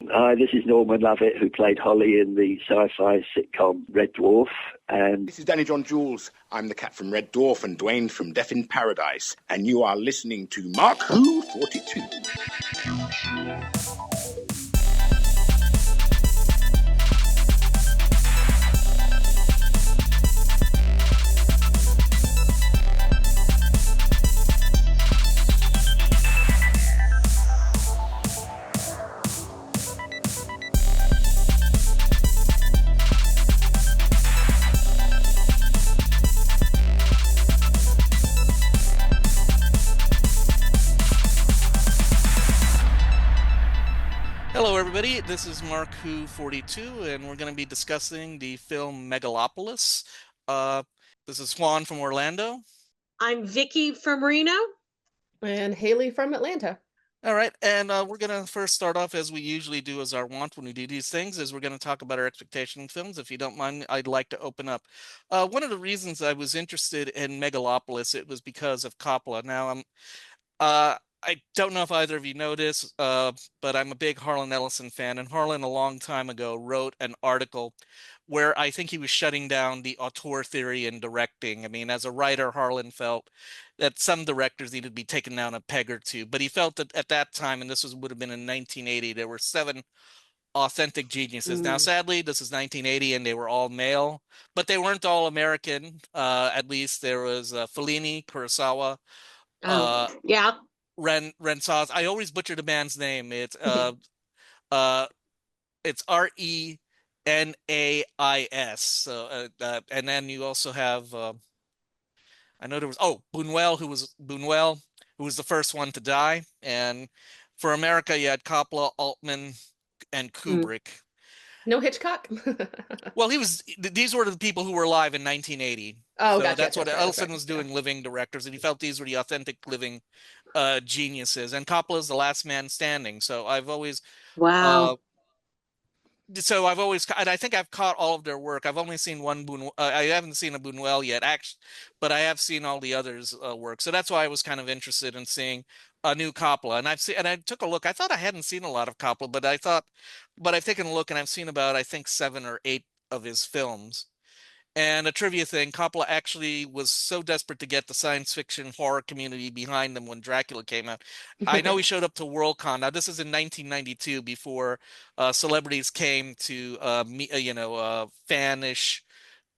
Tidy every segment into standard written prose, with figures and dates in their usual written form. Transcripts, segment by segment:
Hi, this is Norman Lovett, who played Holly in the sci-fi sitcom Red Dwarf. And this is Danny John Jules. I'm the cat from Red Dwarf and Dwayne from Death in Paradise. And you are listening to Mark Who 42. This is Mark Who 42, and we're going to be discussing the film Megalopolis. This is Juan from Orlando. I'm Vicky from Reno. And Haley from Atlanta. All right, and we're going to first start off, as we usually do as our want when we do these things, is we're going to talk about our expectation in films. If you don't mind, I'd like to open up. One of the reasons I was interested in Megalopolis, it was because of Coppola. Now, I don't know if either of you know this, but I'm a big Harlan Ellison fan, and Harlan a long time ago wrote an article where I think he was shutting down the auteur theory in directing. I mean, as a writer, Harlan felt that some directors needed to be taken down a peg or two, but he felt that at that time, and would have been in 1980, there were 7 authentic geniuses. Now, sadly, this is 1980, and they were all male, but they weren't all American. At least there was Fellini, Kurosawa. Yeah. Rensaz. I always butcher the band's name. It's Renais. So and then you also have I know there was Buñuel, who was the first one to die. And for America, you had Coppola, Altman, and Kubrick. No Hitchcock? Well, these were the people who were alive in 1980. Oh, so gotcha. That's what Ellison was doing, living directors, and he felt these were the authentic living geniuses. And Coppola's the last man standing. So I've always wow. And I think I've caught all of their work. I've only seen one I haven't seen a Buñuel yet, actually, but I have seen all the others' work. So that's why I was kind of interested in seeing a new Coppola. And I took a look. I thought I hadn't seen a lot of Coppola, but I've taken a look, and I've seen about, I think, 7 or 8 of his films. And a trivia thing, Coppola actually was so desperate to get the science fiction horror community behind him when Dracula came out. I know he showed up to Worldcon. Now, this is in 1992, before celebrities came to fanish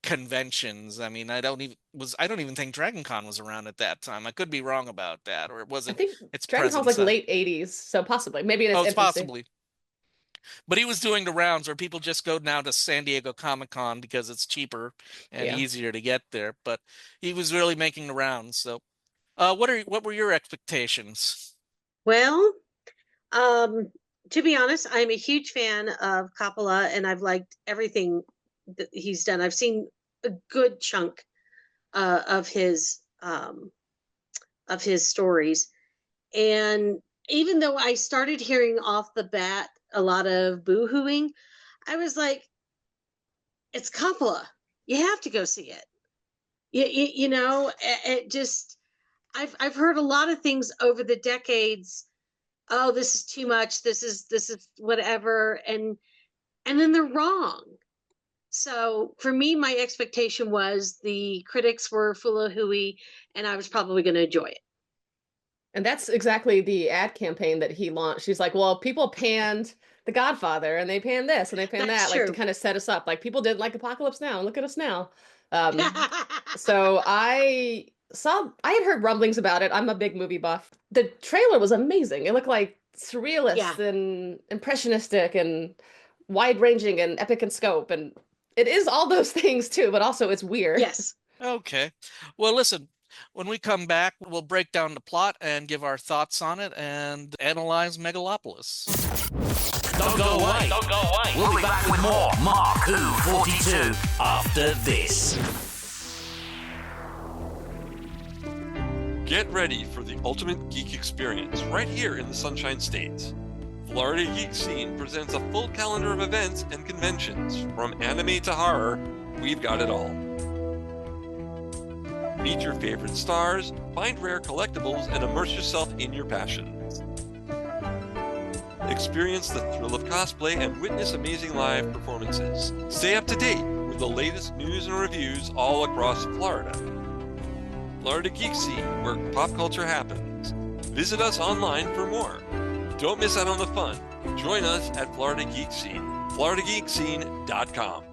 conventions. I mean, I don't even think DragonCon was around at that time. I could be wrong about that, or it wasn't. I think DragonCon was like late 80s, so possibly. Maybe it's possibly. But he was doing the rounds where people just go now to San Diego Comic-Con because it's cheaper and easier to get there. But he was really making the rounds. So what were your expectations? Well, to be honest, I'm a huge fan of Coppola, and I've liked everything that he's done. I've seen a good chunk of his stories. And even though I started hearing off the bat a lot of boo-hooing, I was like, it's Coppola. You have to go see it. You know, it just, I've heard a lot of things over the decades. Oh, this is too much. This is whatever. And then they're wrong. So for me, my expectation was the critics were full of hooey, and I was probably going to enjoy it. And that's exactly the ad campaign that he launched. She's like, well, people panned The Godfather, and they panned this, and they panned that, like to kind of set us up. Like, people didn't like Apocalypse Now, and look at us now. So I had heard rumblings about it. I'm a big movie buff. The trailer was amazing. It looked like surrealist and impressionistic and wide-ranging and epic in scope. And it is all those things, too, but also it's weird. Yes. Okay. Well, listen. When we come back, we'll break down the plot and give our thoughts on it and analyze Megalopolis. Don't go away. Don't go away. We'll be back with more Mark Who 42 after this. Get ready for the ultimate geek experience right here in the Sunshine State. Florida Geek Scene presents a full calendar of events and conventions. From anime to horror, we've got it all. Meet your favorite stars, find rare collectibles, and immerse yourself in your passion. experience the thrill of cosplay, and witness amazing live performances. Stay up to date with the latest news and reviews all across Florida. Florida Geek Scene, where pop culture happens. Visit us online for more. Don't miss out on the fun. Join us at Florida Geek Scene, floridageekscene.com.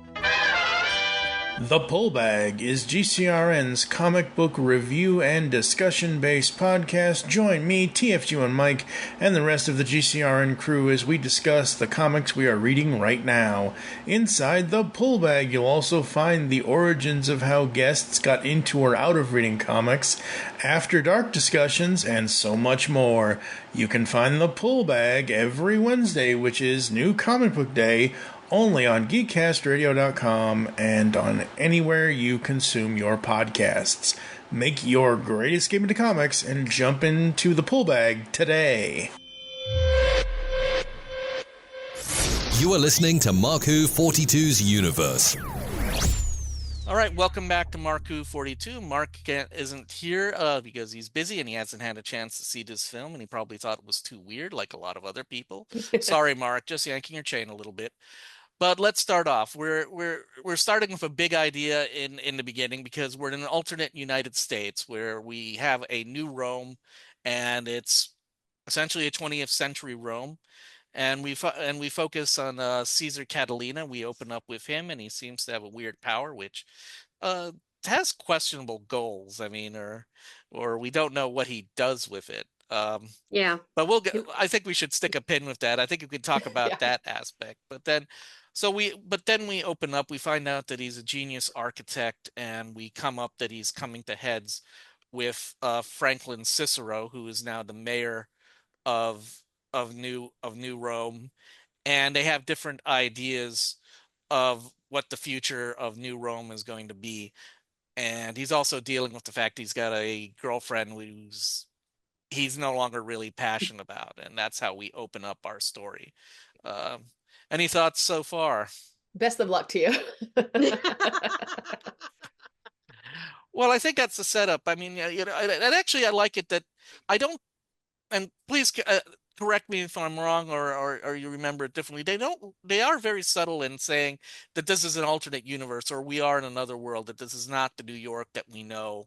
The Pullbag is GCRN's comic book review and discussion-based podcast. Join me, TFG and Mike, and the rest of the GCRN crew as we discuss the comics we are reading right now. Inside the Pullbag, you'll also find the origins of how guests got into or out of reading comics, after dark discussions, and so much more. You can find the Pullbag every Wednesday, which is New Comic Book Day, only on geekcastradio.com and on anywhere you consume your podcasts. Make your great escape into comics and jump into the Pullbag today. You are listening to Marku 42's Universe. All right, welcome back to Marku 42. Mark isn't here because he's busy and he hasn't had a chance to see this film, and he probably thought it was too weird, like a lot of other people. Sorry, Mark, just yanking your chain a little bit. But let's start off. We're starting with a big idea in the beginning, because we're in an alternate United States where we have a new Rome, and it's essentially a 20th century Rome. And we focus on Caesar Catalina. We open up with him, and he seems to have a weird power, which has questionable goals. I mean, or we don't know what he does with it. Yeah. But I think we should stick a pin with that. I think we could talk about that aspect. But then we open up, we find out that he's a genius architect, and we come up that he's coming to heads with Franklin Cicero, who is now the mayor of New Rome, and they have different ideas of what the future of New Rome is going to be. And he's also dealing with the fact he's got a girlfriend he's no longer really passionate about, and that's how we open up our story. Any thoughts so far? Best of luck to you. Well, I think that's the setup. I mean, and actually, I like it that I don't. And please correct me if I'm wrong, or you remember it differently. They are very subtle in saying that this is an alternate universe, or we are in another world. That this is not the New York that we know.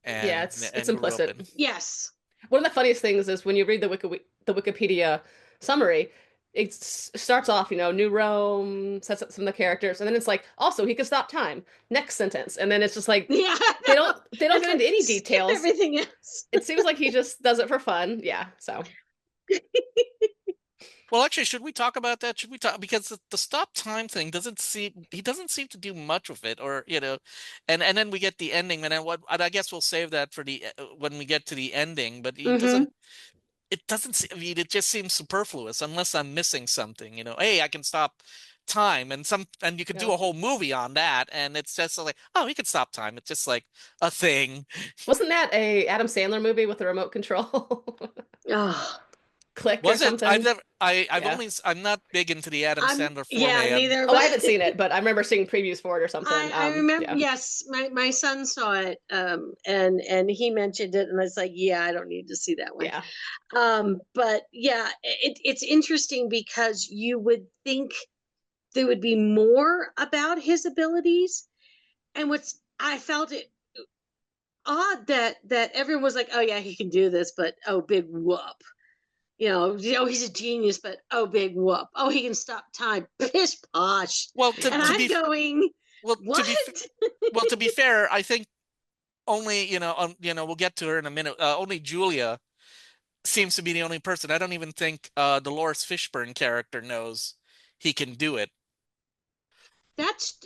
And, yeah, it's implicit. Yes. One of the funniest things is when you read the Wikipedia summary, it starts off, New Rome, sets up some of the characters, and then it's like, also he could stop time. Next sentence, and then it's just like, yeah, they don't go into any details. Everything else. It seems like he just does it for fun. Yeah. So. Well, actually, should we talk about that? Should we talk, because the stop time thing he doesn't seem to do much with it, or and then we get the ending, and I guess we'll save that for when we get to the ending. But he doesn't. It doesn't. I mean, it just seems superfluous unless I'm missing something. Hey, I can stop time, and you could do a whole movie on that, and it's just like, oh, he could stop time. It's just like a thing. Wasn't that a Adam Sandler movie with the remote control? Oh. Click or something? I'm not big into the Adam Sandler format. Yeah, neither. I haven't seen it, but I remember seeing previews for it or something. I remember. Yeah. Yes, my son saw it, and he mentioned it, and I was like, yeah, I don't need to see that one. Yeah. But yeah, it's interesting because you would think there would be more about his abilities, and I felt it odd that everyone was like, oh yeah, he can do this, but oh, big whoop. He's a genius, but oh, big whoop. Oh, he can stop time. Pish posh. Well, to be fair, I think only, we'll get to her in a minute. Only Julia seems to be the only person. I don't even think Dolores Fishburne character knows he can do it. That's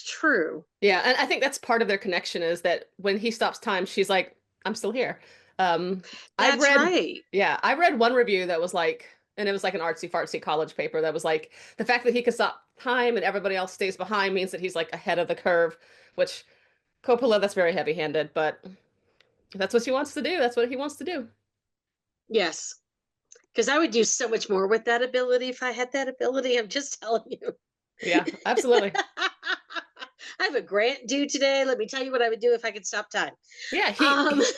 true. Yeah, and I think that's part of their connection, is that when he stops time, she's like, I'm still here. Right. Yeah, I read one review that was like, and it was like an artsy fartsy college paper that was like, the fact that he could stop time and everybody else stays behind means that he's like ahead of the curve, which Coppola, that's very heavy handed, but that's what he wants to do. That's what he wants to do. Yes. Because I would do so much more with that ability if I had that ability. I'm just telling you. Yeah, absolutely. I have a grant due today. Let me tell you what I would do if I could stop time. Yeah,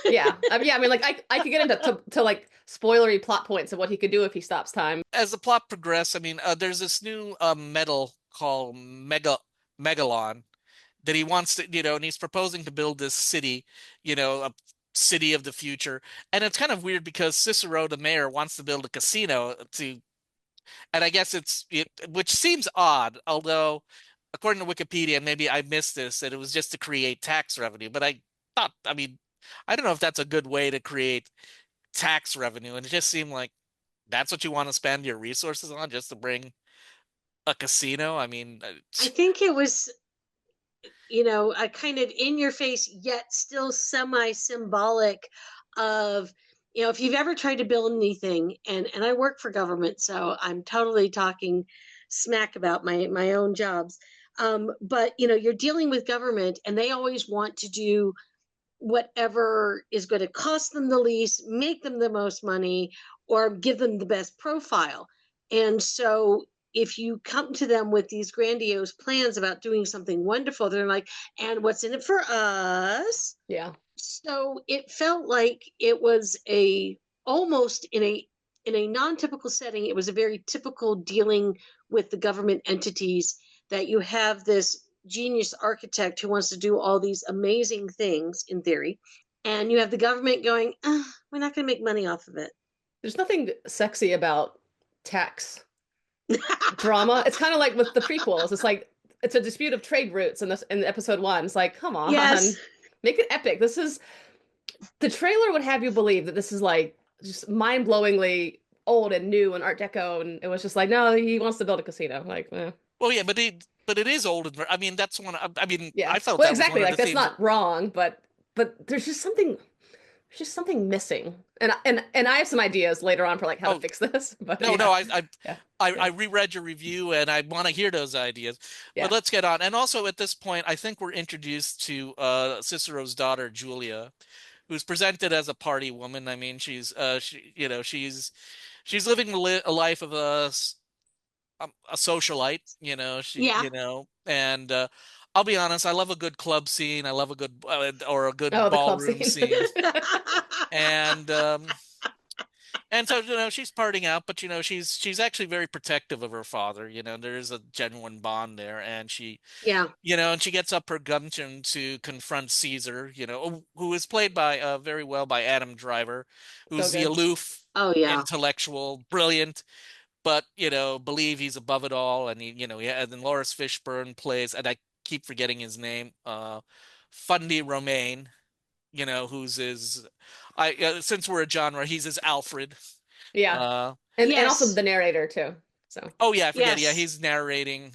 yeah. I mean, like I could get into to like spoilery plot points of what he could do if he stops time. As the plot progresses, I mean, there's this new metal called Megalon that he wants to, and he's proposing to build this city, a city of the future. And it's kind of weird because Cicero, the mayor, wants to build a casino and I guess which seems odd, although according to Wikipedia, maybe I missed this, that it was just to create tax revenue. But I mean, I don't know if that's a good way to create tax revenue. And it just seemed like that's what you want to spend your resources on, just to bring a casino. I mean, I think it was, a kind of in your face, yet still semi-symbolic of, if you've ever tried to build anything, and I work for government, so I'm totally talking smack about my own jobs. But, you're dealing with government and they always want to do whatever is going to cost them the least, make them the most money, or give them the best profile. And so if you come to them with these grandiose plans about doing something wonderful, they're like, and what's in it for us? Yeah. So it felt like it was almost in a non-typical setting. It was a very typical dealing with the government entities, that you have this genius architect who wants to do all these amazing things in theory, and you have the government going, we're not going to make money off of it. There's nothing sexy about tax drama. It's kind of like with the prequels. It's like it's a dispute of trade routes in episode 1. It's like, come on, yes. Make it epic. The trailer would have you believe that this is like just mind-blowingly old and new and Art Deco, and it was just like, no, he wants to build a casino. Like, well, yeah, but it is old. I mean, that's one. I mean, yeah. I felt well, that exactly was one like of the that's themes. not wrong, but there's just something missing, and I have some ideas later on for like how to fix this. But I reread your review and I want to hear those ideas. But let's get on. And also at this point, I think we're introduced to Cicero's daughter Julia, who's presented as a party woman. I mean, she's she's living a life of a socialite, and I'll be honest, I love a good club scene. I love a good or a good ballroom scene. And so she's partying out, but she's actually very protective of her father. There is a genuine bond there, and she and she gets up her gumption to confront Caesar, who is played by very well by Adam Driver, who's the aloof, intellectual, brilliant, but believe he's above it all. And and then Lawrence Fishburne plays, and I keep forgetting his name, Fundy Romaine, who's his since we're a genre, he's his Alfred. And also the narrator too. So I forget. Yeah, he's narrating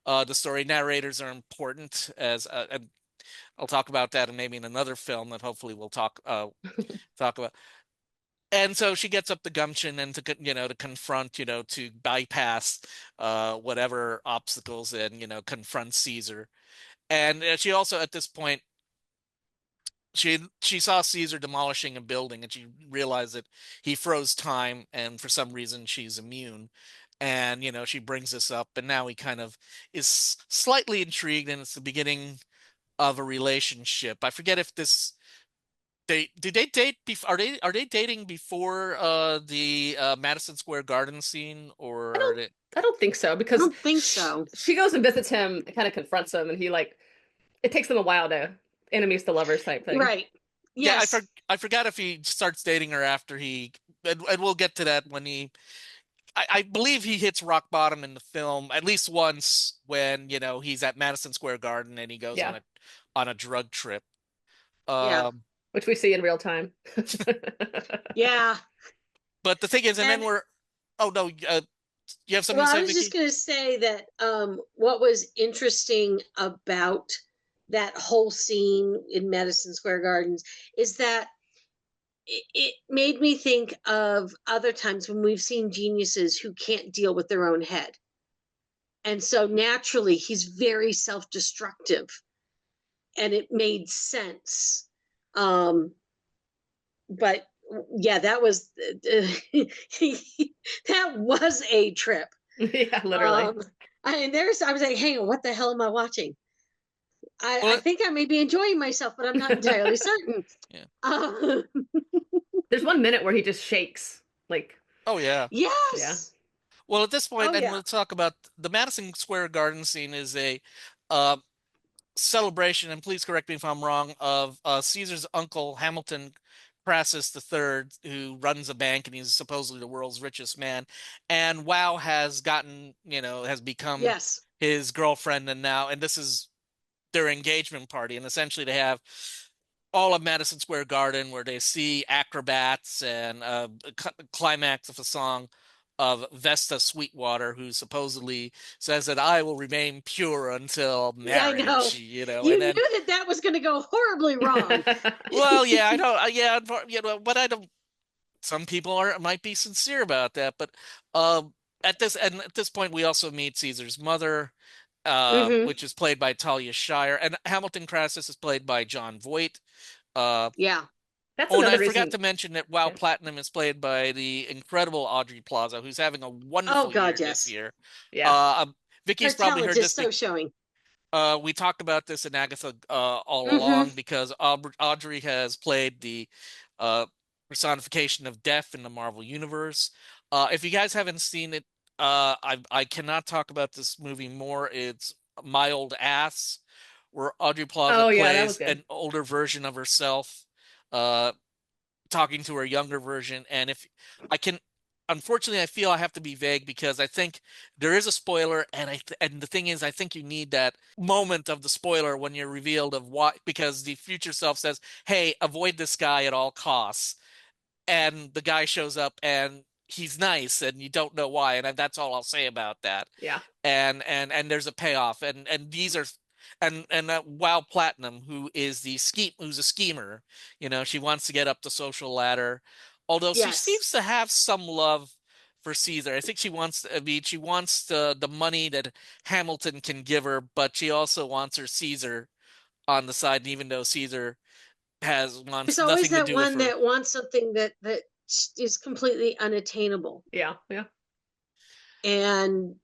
the story. Narrators are important, as and I'll talk about that and maybe in another film that hopefully we'll talk about. And so she gets up the gumption and to confront, to bypass whatever obstacles and confront Caesar. And she also at this point, she saw Caesar demolishing a building, and she realized that he froze time, and for some reason she's immune. And she brings this up, and now he kind of is slightly intrigued, and it's the beginning of a relationship. I forget if do they date are they dating before the Madison Square Garden scene, or I don't think so, because I don't think so. She goes and visits him and kind of confronts him, and he it takes them a while to enemies to lovers type thing. Right. Yes. Yeah, I forgot if he starts dating her after and we'll get to that when I believe he hits rock bottom in the film at least once when he's at Madison Square Garden and he goes on a drug trip. Which we see in real time. Yeah. But the thing is, and then you have something to say, I was Vicky? just going to say that what was interesting about that whole scene in Madison Square Gardens is that it made me think of other times when we've seen geniuses who can't deal with their own head. And so naturally, he's very self-destructive. And it made sense. But yeah, that was that was a trip. Yeah, literally. I was like, hang on, what the hell am I watching? I think I may be enjoying myself, but I'm not entirely certain. Yeah. There's one minute where he just shakes. Like, oh yeah. Yes. Yeah. Well, at this point, Oh, and yeah. we'll talk about the Madison Square Garden scene is a uh, celebration, and please correct me if I'm wrong, of Caesar's uncle Hamilton Crassus III, who runs a bank and he's supposedly the world's richest man. And Wow has gotten, has become Yes. his girlfriend, and this is their engagement party, and essentially they have all of Madison Square Garden where they see acrobats and a climax of a song of Vesta Sweetwater, who supposedly says that I will remain pure until marriage. I know. And then, knew that was going to go horribly wrong. well, yeah, I know, yeah, but I don't. Some people might be sincere about that, but at this point, we also meet Caesar's mother, which is played by Talia Shire, and Hamilton Crassus is played by John Voight. Yeah. That's and another I forgot reason. to mention that Wow Platinum is played by the incredible Audrey Plaza, who's having a wonderful year this year. Yeah. Vicky's Her probably talent heard is this. so showing. We talked about this in Agatha all along because Audrey has played the personification of death in the Marvel Universe. If you guys haven't seen it, I cannot talk about this movie more. It's My Old Ass, where Audrey Plaza plays an older version of herself, talking to her younger version. And if I can, unfortunately, I feel I have to be vague because I think there is a spoiler, and and the thing is, I think you need that moment of the spoiler when you're revealed of why, because the future self says, "Hey, avoid this guy at all costs," and the guy shows up and he's nice, and you don't know why, and that's all I'll say about that. Yeah. And there's a payoff, and these are. And Wow Platinum, who's a schemer, she wants to get up the social ladder, although she seems to have some love for Caesar. I think she wants the money that Hamilton can give her, but she also wants her Caesar on the side, even though Caesar wants There's always nothing to that do with one her. that wants something that is completely unattainable. Yeah. And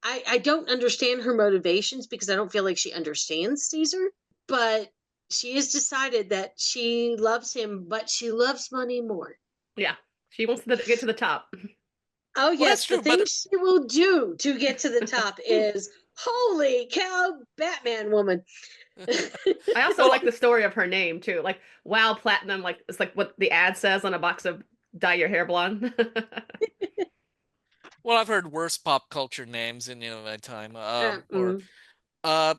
I don't understand her motivations because I don't feel like she understands Caesar, but she has decided that she loves him, but she loves money more. Yeah. She wants to get to the top. Oh, yes. The thing she will do to get to the top is, holy cow, Batman woman. I also like the story of her name, too. Like, Wow Platinum, like, it's like what the ad says on a box of dye your hair blonde. Well, I've heard worse pop culture names in my time. But I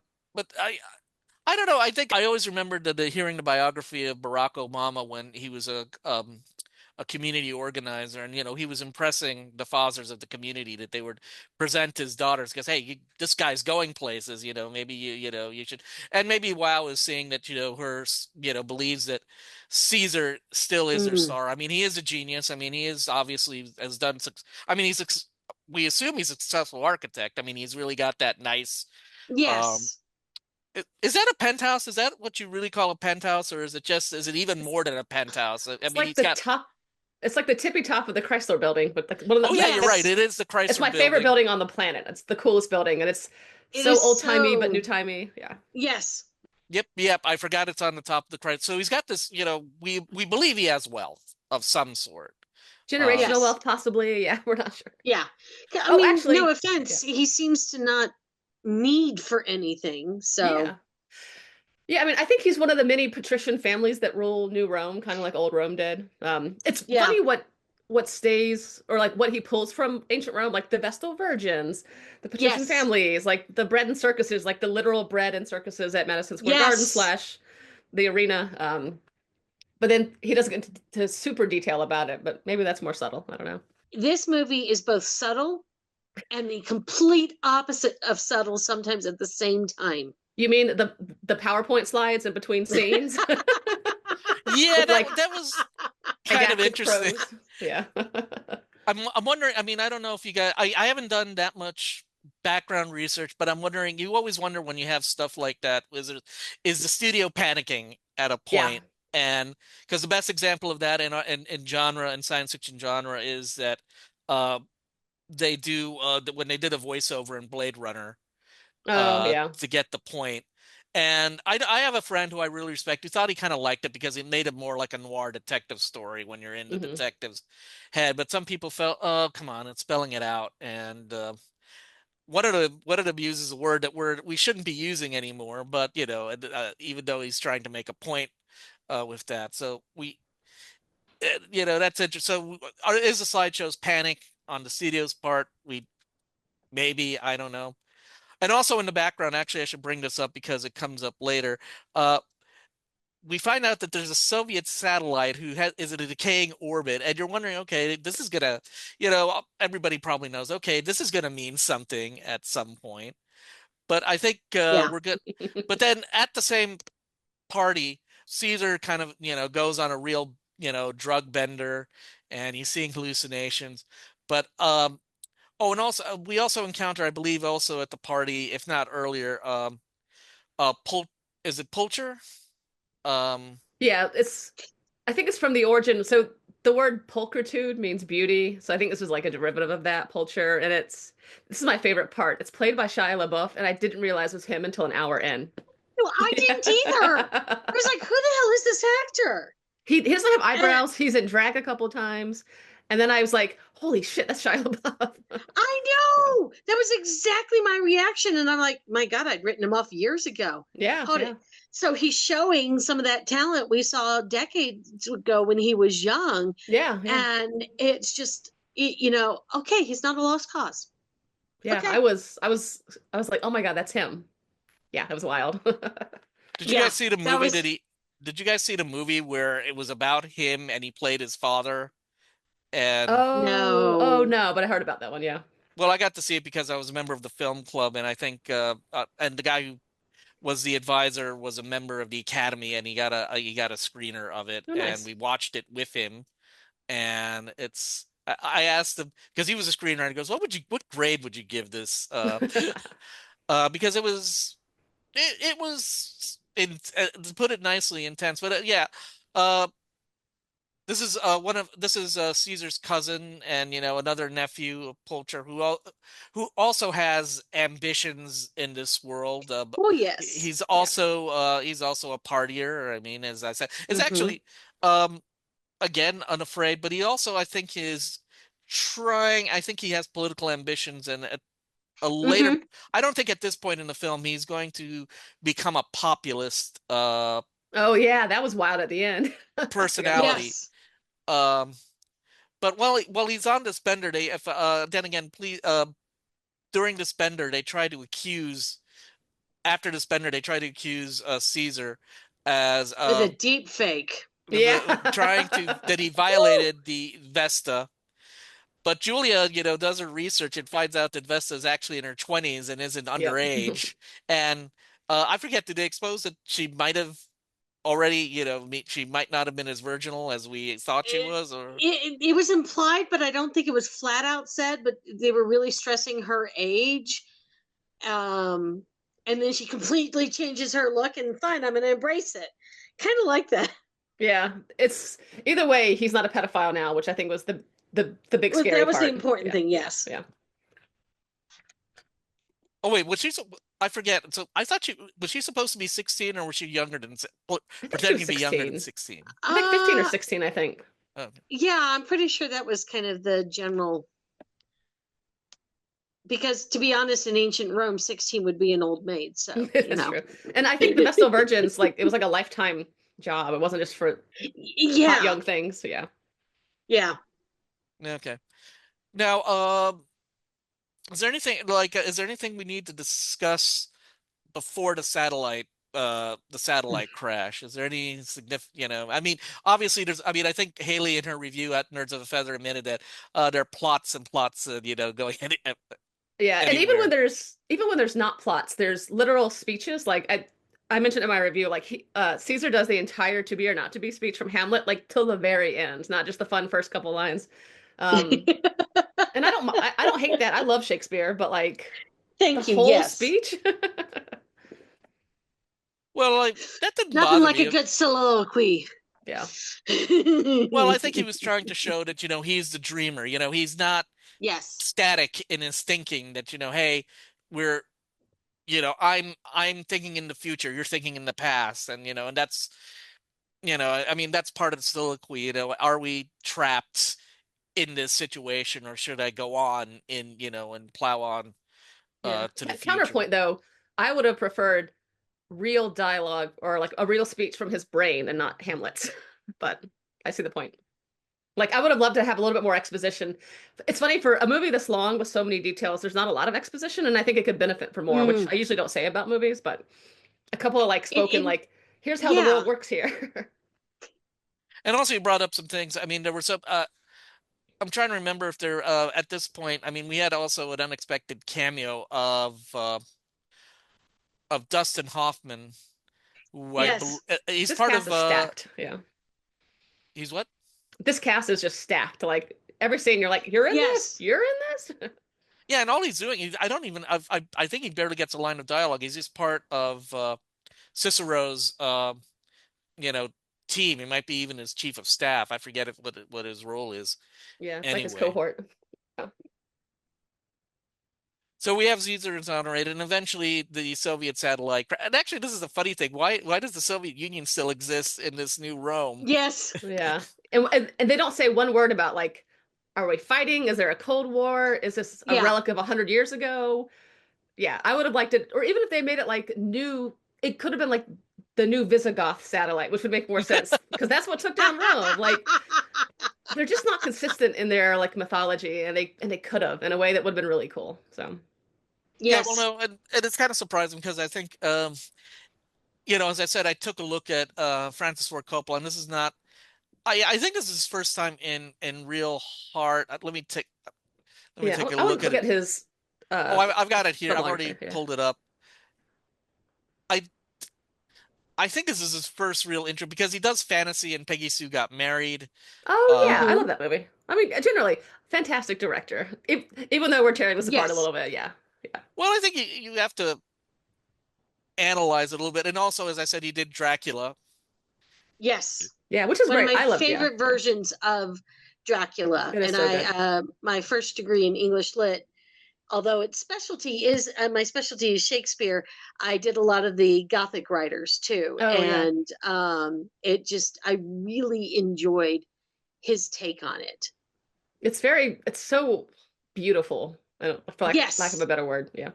don't know. I think I always remembered hearing the biography of Barack Obama when he was a community organizer, and he was impressing the fathers of the community that they would present his daughters because, hey, this guy's going places. Maybe you should. And maybe Wow is seeing that her believes that Caesar still is her star. I mean, he is a genius. I mean, he is obviously has done. I mean, we assume he's a successful architect. I mean, he's really got that nice. Yes. Is that a penthouse? Is that what you really call a penthouse, or is it even more than a penthouse? I mean, like he's got top. It's like the tippy top of the Chrysler building, but one of the. Oh yeah, you're right. It is the Chrysler. It's my favorite building on the planet. It's the coolest building, and it's so old timey but new timey. Yeah. Yes. Yep. I forgot it's on the top of the Chrysler. So he's got this. We believe he has wealth of some sort. Generational wealth, possibly. Yeah, we're not sure. Yeah. I mean, actually, no offense. Yeah. He seems to not need for anything. So. Yeah, I mean, I think he's one of the many patrician families that rule New Rome, kind of like old Rome did. It's funny what stays, or like what he pulls from ancient Rome, like the Vestal Virgins, the patrician families, like the bread and circuses, like the literal bread and circuses at Madison Square Garden / the arena. But then he doesn't get to super detail about it, but maybe that's more subtle. I don't know. This movie is both subtle and the complete opposite of subtle sometimes at the same time. You mean the PowerPoint slides in between scenes? Yeah, that was kind of interesting. Prose. Yeah. I'm wondering, I mean, I don't know if you guys, I haven't done that much background research, but I'm wondering, you always wonder when you have stuff like that, is the studio panicking at a point? And because the best example of that in genre, in science fiction genre, is that they do when they did a voiceover in Blade Runner, to get the point. And I have a friend who I really respect who thought he kind of liked it because it made it more like a noir detective story when you're in the detective's head. But some people felt, oh, come on, it's spelling it out. And what it abuses a word that we shouldn't be using anymore. But even though he's trying to make a point with that, so that's interesting. So is the slideshow's panic on the studio's part? I don't know. And also in the background, actually, I should bring this up because it comes up later. We find out that there's a Soviet satellite who is in a decaying orbit, and you're wondering, okay, this is gonna, everybody probably knows, okay, this is gonna mean something at some point. But I think we're good. But then at the same party, Caesar kind of, goes on a real, drug bender, and he's seeing hallucinations. But oh, and also we also encounter, I believe, also at the party, if not earlier, Pul is it Pulcher? Yeah, I think it's from the origin. So the word pulchritude means beauty. So I think this is like a derivative of that, Pulcher. And this is my favorite part. It's played by Shia LaBeouf, and I didn't realize it was him until an hour in. Well, I didn't either. I was like, who the hell is this actor? He doesn't have eyebrows. He's in drag a couple times. And then I was like, holy shit, that's Shia LaBeouf. I know. That was exactly my reaction. And I'm like, my God, I'd written him off years ago. Yeah. So he's showing some of that talent we saw decades ago when he was young. Yeah. And it's just, okay, he's not a lost cause. Yeah, okay. I was like, oh my God, that's him. Yeah, it was wild. Did you guys see the movie? Did you guys see the movie where it was about him and he played his father? And no, but I heard about that one. Yeah. Well, I got to see it because I was a member of the film club, and I think and the guy who was the advisor was a member of the Academy, and he got a screener of it, nice. And we watched it with him. And I asked him because he was a screener, and he goes, "What grade would you give this?" Because it was to put it nicely, intense. But this is Caesar's cousin and another nephew of Pulcher who also has ambitions in this world. Oh yes, he's also a partier. I mean, as I said, it's actually again unafraid, but he also I think is trying. I think he has political ambitions and a later. I don't think at this point in the film he's going to become a populist. Oh yeah, that was wild at the end. Personality. Yes. But while he's on this bender, then again, please, during this bender, after this bender, they try to accuse Caesar as with a deep fake. That he violated the Vesta. But Julia, does her research and finds out that Vesta is actually in her 20s and isn't underage. And I forget, did they expose that she might have already, she might not have been as virginal as we thought she was? Or it was implied, but I don't think it was flat out said, but they were really stressing her age. And then she completely changes her look, and fine, I'm going to embrace it. Kind of like that. Yeah, it's either way, he's not a pedophile now, which I think was the big scary part. That was the important thing, yes. Yeah. Oh wait, I forget. So I thought was she supposed to be 16, or was she younger than pretending to be younger than 16? I think 15 or 16, I think. Oh. Yeah, I'm pretty sure that was kind of the general. Because to be honest, in ancient Rome, 16 would be an old maid. So true. And I think the Vestal Virgins, it was like a lifetime job. It wasn't just for hot young things. So yeah. Yeah. Okay. Now, is there anything we need to discuss before the satellite crash? Is there any significant, I mean, obviously I think Haley in her review at Nerds of a Feather admitted that there are plots and plots, going yeah. And even when there's not plots, there's literal speeches. Like I mentioned in my review, Caesar does the entire to be or not to be speech from Hamlet, till the very end, not just the fun first couple lines. And I don't hate that. I love Shakespeare, but thank you. Whole speech. Well, that didn't nothing bother like me. A good soliloquy. Yeah. Well, I think he was trying to show that he's the dreamer. He's not static in his thinking. That hey, I'm thinking in the future, you're thinking in the past, and and that's I mean that's part of the soliloquy. Are we trapped in this situation, or should I go on and plow on Yeah. to the future? Counterpoint though, I would have preferred real dialogue or like a real speech from his brain and not Hamlet's. But I see the point. Like I would have loved to have a little bit more exposition. It's funny for a movie this long with so many details, there's not a lot of exposition, and I think it could benefit from more, which I usually don't say about movies, but a couple of like spoken like, here's how the world works here. And also you brought up some things. I mean, there were some I'm trying to remember if there at this point, I mean, we had also an unexpected cameo of Dustin Hoffman, who he's this part cast of is stacked. Yeah. He's what? This cast is just stacked. Like every scene you're like, you're in this? You're in this? Yeah, and all he's doing, I think he barely gets a line of dialogue. He's just part of Cicero's team. He might be even his chief of staff. I forget what his role is. Yeah, it's like his cohort. Oh. So we have Caesar exonerated, and eventually the Soviet satellite. And actually, this is a funny thing. Why does the Soviet Union still exist in this new Rome? Yes. Yeah, and they don't say one word about like, are we fighting? Is there a Cold War? Is this a relic of 100 years ago? Yeah, I would have liked it, or even if they made it like new, it could have been like the new Visigoth satellite, which would make more sense because that's what took down Rome. Like, they're just not consistent in their like mythology, and they could have in a way that would have been really cool. So. Yes. Yeah, well, no, and it's kind of surprising because I think, as I said, I took a look at Francis Ford Coppola, and this is not. I think this is his first time in real heart. Let me take a look at his. I've got it here. I've already pulled it up. I think this is his first real intro because he does fantasy and Peggy Sue Got Married. Oh yeah, I love that movie. I mean, generally, fantastic director. Even though we're tearing this apart a little bit, yeah. Well, I think you have to analyze it a little bit, and also, as I said, he did Dracula. Yes. Yeah, which is one great. of my favorite versions of Dracula, and I my first degree in English Lit. Although its specialty is my specialty is Shakespeare, I did a lot of the Gothic writers too, and I really enjoyed his take on it. It's so beautiful, for lack of a better word. Yeah.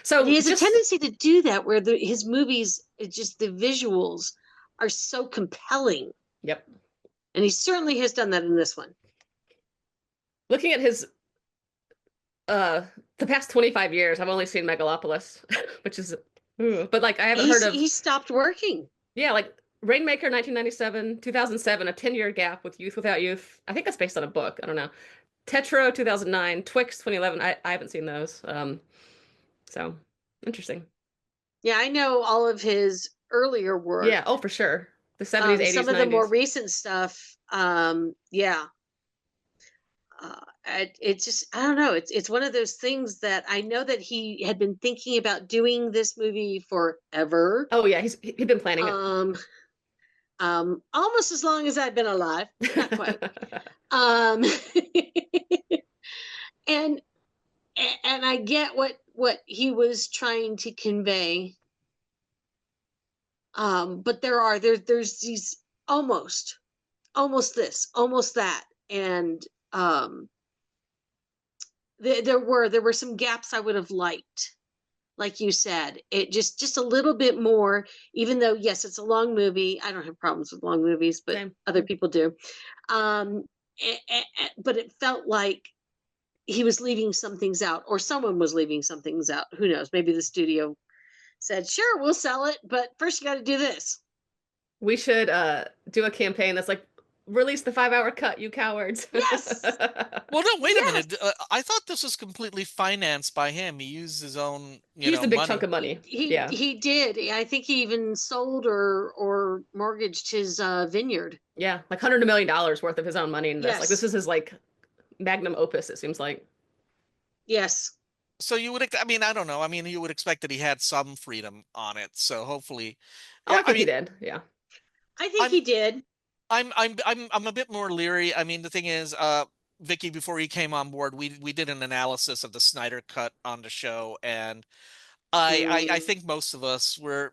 So he has a tendency to do that, where his movies, just the visuals are so compelling. Yep. And he certainly has done that in this one. Looking at his the past 25 years, I've only seen Megalopolis, which is, but like I haven't heard of. He stopped working. Yeah, like Rainmaker, 1997, 2007, a 10-year gap with Youth Without Youth. I think that's based on a book. I don't know. Tetro, 2009, Twix, 2011. I haven't seen those. So interesting. Yeah, I know all of his earlier work. Yeah, for sure. The 70s, 80s, some of 90s. The more recent stuff. Yeah. It's just, I don't know. It's one of those things that I know that he had been thinking about doing this movie forever. Oh yeah, he'd been planning it. Almost as long as I've been alive. Not quite. And I get what he was trying to convey. But there's these almost this, almost that, and there were some gaps I would have liked, like you said, it just a little bit more, even though yes, it's a long movie. I don't have problems with long movies, but other people do. But it felt like he was leaving some things out, or someone was leaving some things out. Who knows? Maybe the studio said, sure, we'll sell it, but first you got to do this. We should do a campaign that's like, release the 5-hour cut, you cowards. Yes. Well, no, wait a minute. I thought this was completely financed by him. He used his own, he used a big money. chunk of money. He did. I think he even sold or mortgaged his vineyard. Yeah, like $100 million worth of his own money in this. Yes. Like this is his like magnum opus. It seems like. Yes. So you would, I mean, I don't know. I mean, you would expect that he had some freedom on it. So hopefully, I think he did. Yeah, I think he did. I'm a bit more leery. I mean, the thing is, Vicky, before you came on board, we did an analysis of the Snyder Cut on the show, and I think most of us were,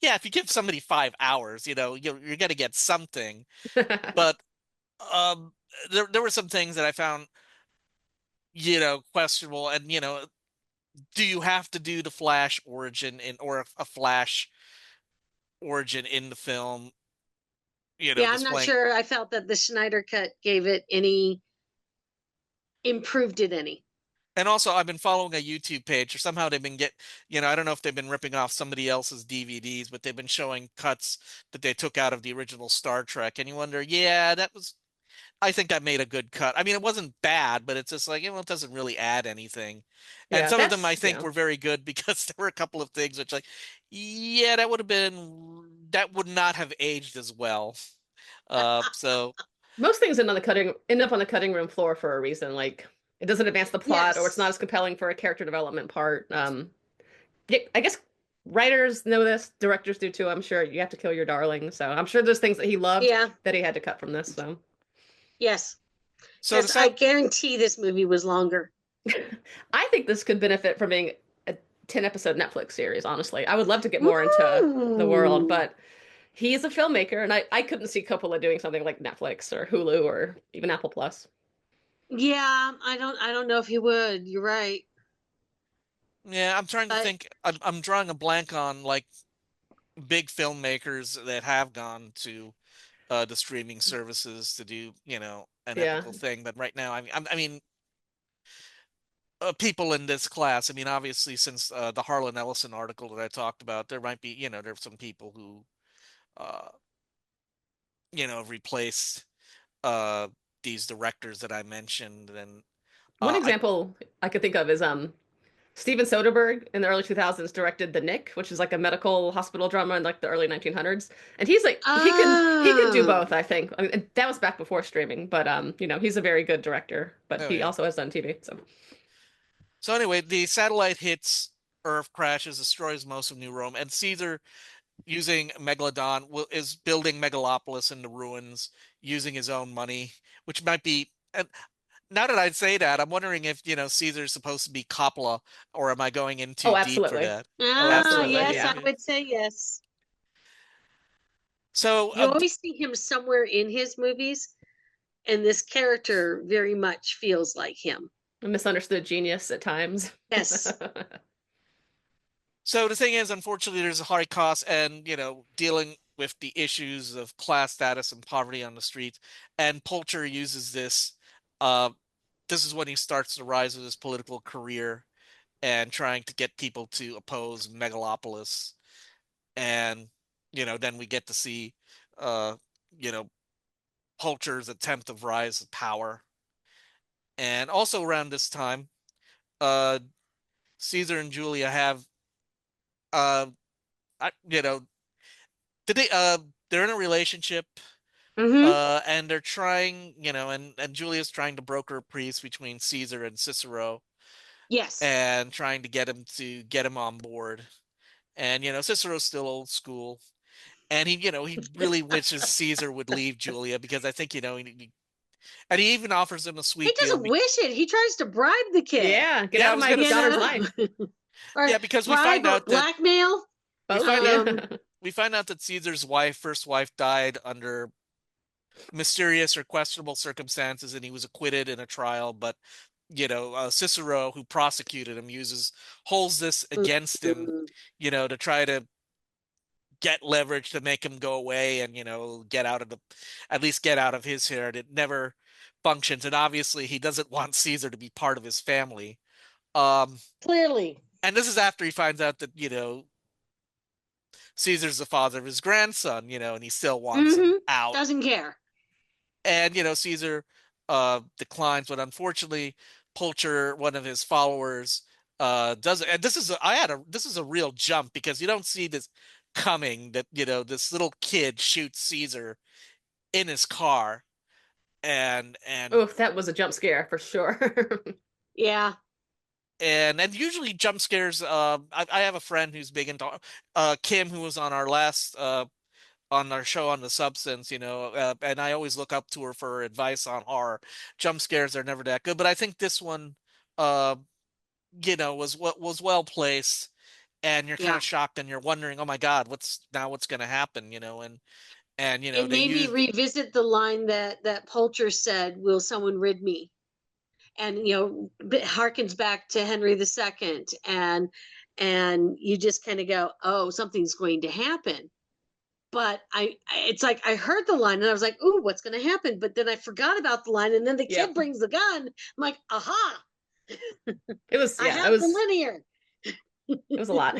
yeah, if you give somebody 5 hours, you're going to get something. But um, there were some things that I found, questionable. And, do you have to do the Flash origin or a Flash origin in the film? Yeah, I'm not Displaying. sure. I felt that the Schneider cut gave it any, improved it any. And also, I've been following a YouTube page, or somehow they've been I don't know if they've been ripping off somebody else's DVDs, but they've been showing cuts that they took out of the original Star Trek. And you wonder, yeah, I think I made a good cut. I mean, it wasn't bad, but it's just like, it doesn't really add anything. And Yeah, some of them I think yeah. were very good because there were a couple of things which, like, yeah, that would not have aged as well. So Most things end up on the cutting room floor for a reason. Like it doesn't advance the plot, or it's not as compelling for a character development part. Yeah, I guess writers know this, directors do too. I'm sure you have to kill your darling. So I'm sure there's things that he loved that he had to cut from this. So yes, so I guarantee this movie was longer. I think this could benefit from being a 10-episode Netflix series. Honestly, I would love to get more into the world, but he's a filmmaker, and I couldn't see Coppola doing something like Netflix or Hulu or even Apple Plus. Yeah, I don't know if he would. You're right. Yeah, I'm trying to think. I'm drawing a blank on like big filmmakers that have gone to the streaming services to do, an epical thing. But right now, I mean, people in this class. I mean, obviously, since the Harlan Ellison article that I talked about, there might be, there's some people who, uh, have replaced these directors that I mentioned. And one example I could think of is Steven Soderbergh in the early 2000s directed The Nick, which is like a medical hospital drama in like the early 1900s. And he's like he can do both, I think. I mean, that was back before streaming, but he's a very good director, but he also has done TV. So anyway, the satellite hits Earth, crashes, destroys most of New Rome, and Caesar, using Megalodon, is building Megalopolis in the ruins using his own money, which might be. And now that I'd say that, I'm wondering if Caesar's supposed to be Coppola, or am I going in too deep for that? Absolutely. Yes, yeah. I would say yes. So you always see him somewhere in his movies, and this character very much feels like him. A misunderstood genius at times. Yes. So the thing is, unfortunately, there's a high cost, and dealing with the issues of class status and poverty on the streets. And Poulter uses this. This is when he starts to rise with his political career and trying to get people to oppose Megalopolis. And then we get to see Poulter's attempt of rise of power. And also around this time, Caesar and Julia have they're in a relationship, and they're trying, and Julia's trying to broker a peace between Caesar and Cicero. Yes. And trying to get him on board. And Cicero's still old school, and he really wishes Caesar would leave Julia, because I think and he even offers him a sweet deal. He doesn't wish it. He tries to bribe the kid. Yeah, get out of my daughter's life. Yeah, because we find out that blackmail. We find out that Caesar's first wife, died under mysterious or questionable circumstances, and he was acquitted in a trial. But Cicero, who prosecuted him, holds this against him, to try to get leverage to make him go away and at least get out of his hair. And it never functions, and obviously he doesn't want Caesar to be part of his family. Clearly. And this is after he finds out that Caesar's the father of his grandson, and he still wants him out. Doesn't care. And Caesar declines, but unfortunately Poulter, one of his followers, does it. And this is a real jump, because you don't see this coming, that this little kid shoots Caesar in his car. And oof, that was a jump scare for sure. Yeah. And usually jump scares, I have a friend who's big into Kim, who was on our last on our show on The Substance, and I always look up to her for advice on horror. Jump scares are never that good, but I think this one was well placed, and you're kind Yeah. of shocked and you're wondering, oh my God, what's going to happen, and It they made me use revisit the line that Poulter said, "Will someone rid me?" And harkens back to Henry II, and you just kind of go, "Oh, something's going to happen." But it's like I heard the line and I was like, "Ooh, what's going to happen?" But then I forgot about the line, and then the kid brings the gun. I'm like, "Aha!" It was I have the linear. It was a lot.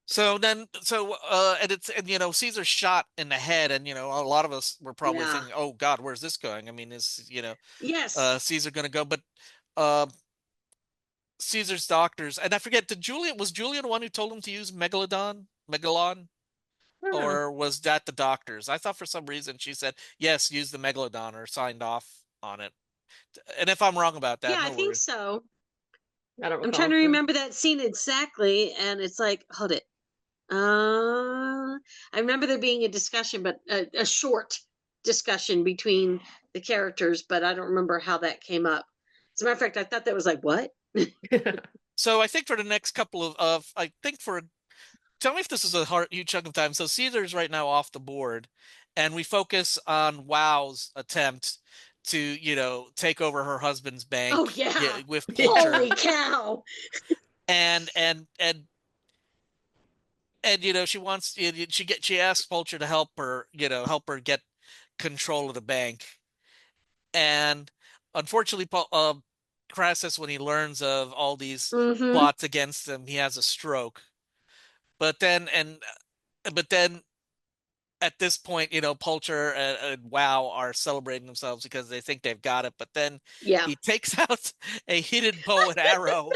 So then, and Caesar's shot in the head, and a lot of us were probably thinking, "Oh God, where's this going?" I mean, is yes, Caesar going to go? But uh, Caesar's doctors, and I forget, was Julia the one who told him to use Megalon, or was that the doctors? I thought for some reason she said yes, use the Megalodon, or signed off on it. And if I'm wrong about that, yeah, no I think worries. so. I don't recall. I'm trying to remember that scene exactly, and it's like, hold it. I remember there being a discussion, but a short discussion between the characters, but I don't remember how that came up. As a matter of fact, I thought that was like, what? So I think for the next couple tell me if this is a huge chunk of time. So Caesar's right now off the board, and we focus on Wow's attempt to, take over her husband's bank. Oh yeah, with Poulter. Holy cow! And she asks Poulter to help her get control of the bank. And unfortunately, Crassus, when he learns of all these plots against him, he has a stroke. But then at this point, Poulter and Wow are celebrating themselves because they think they've got it. But then he takes out a hidden bow and arrow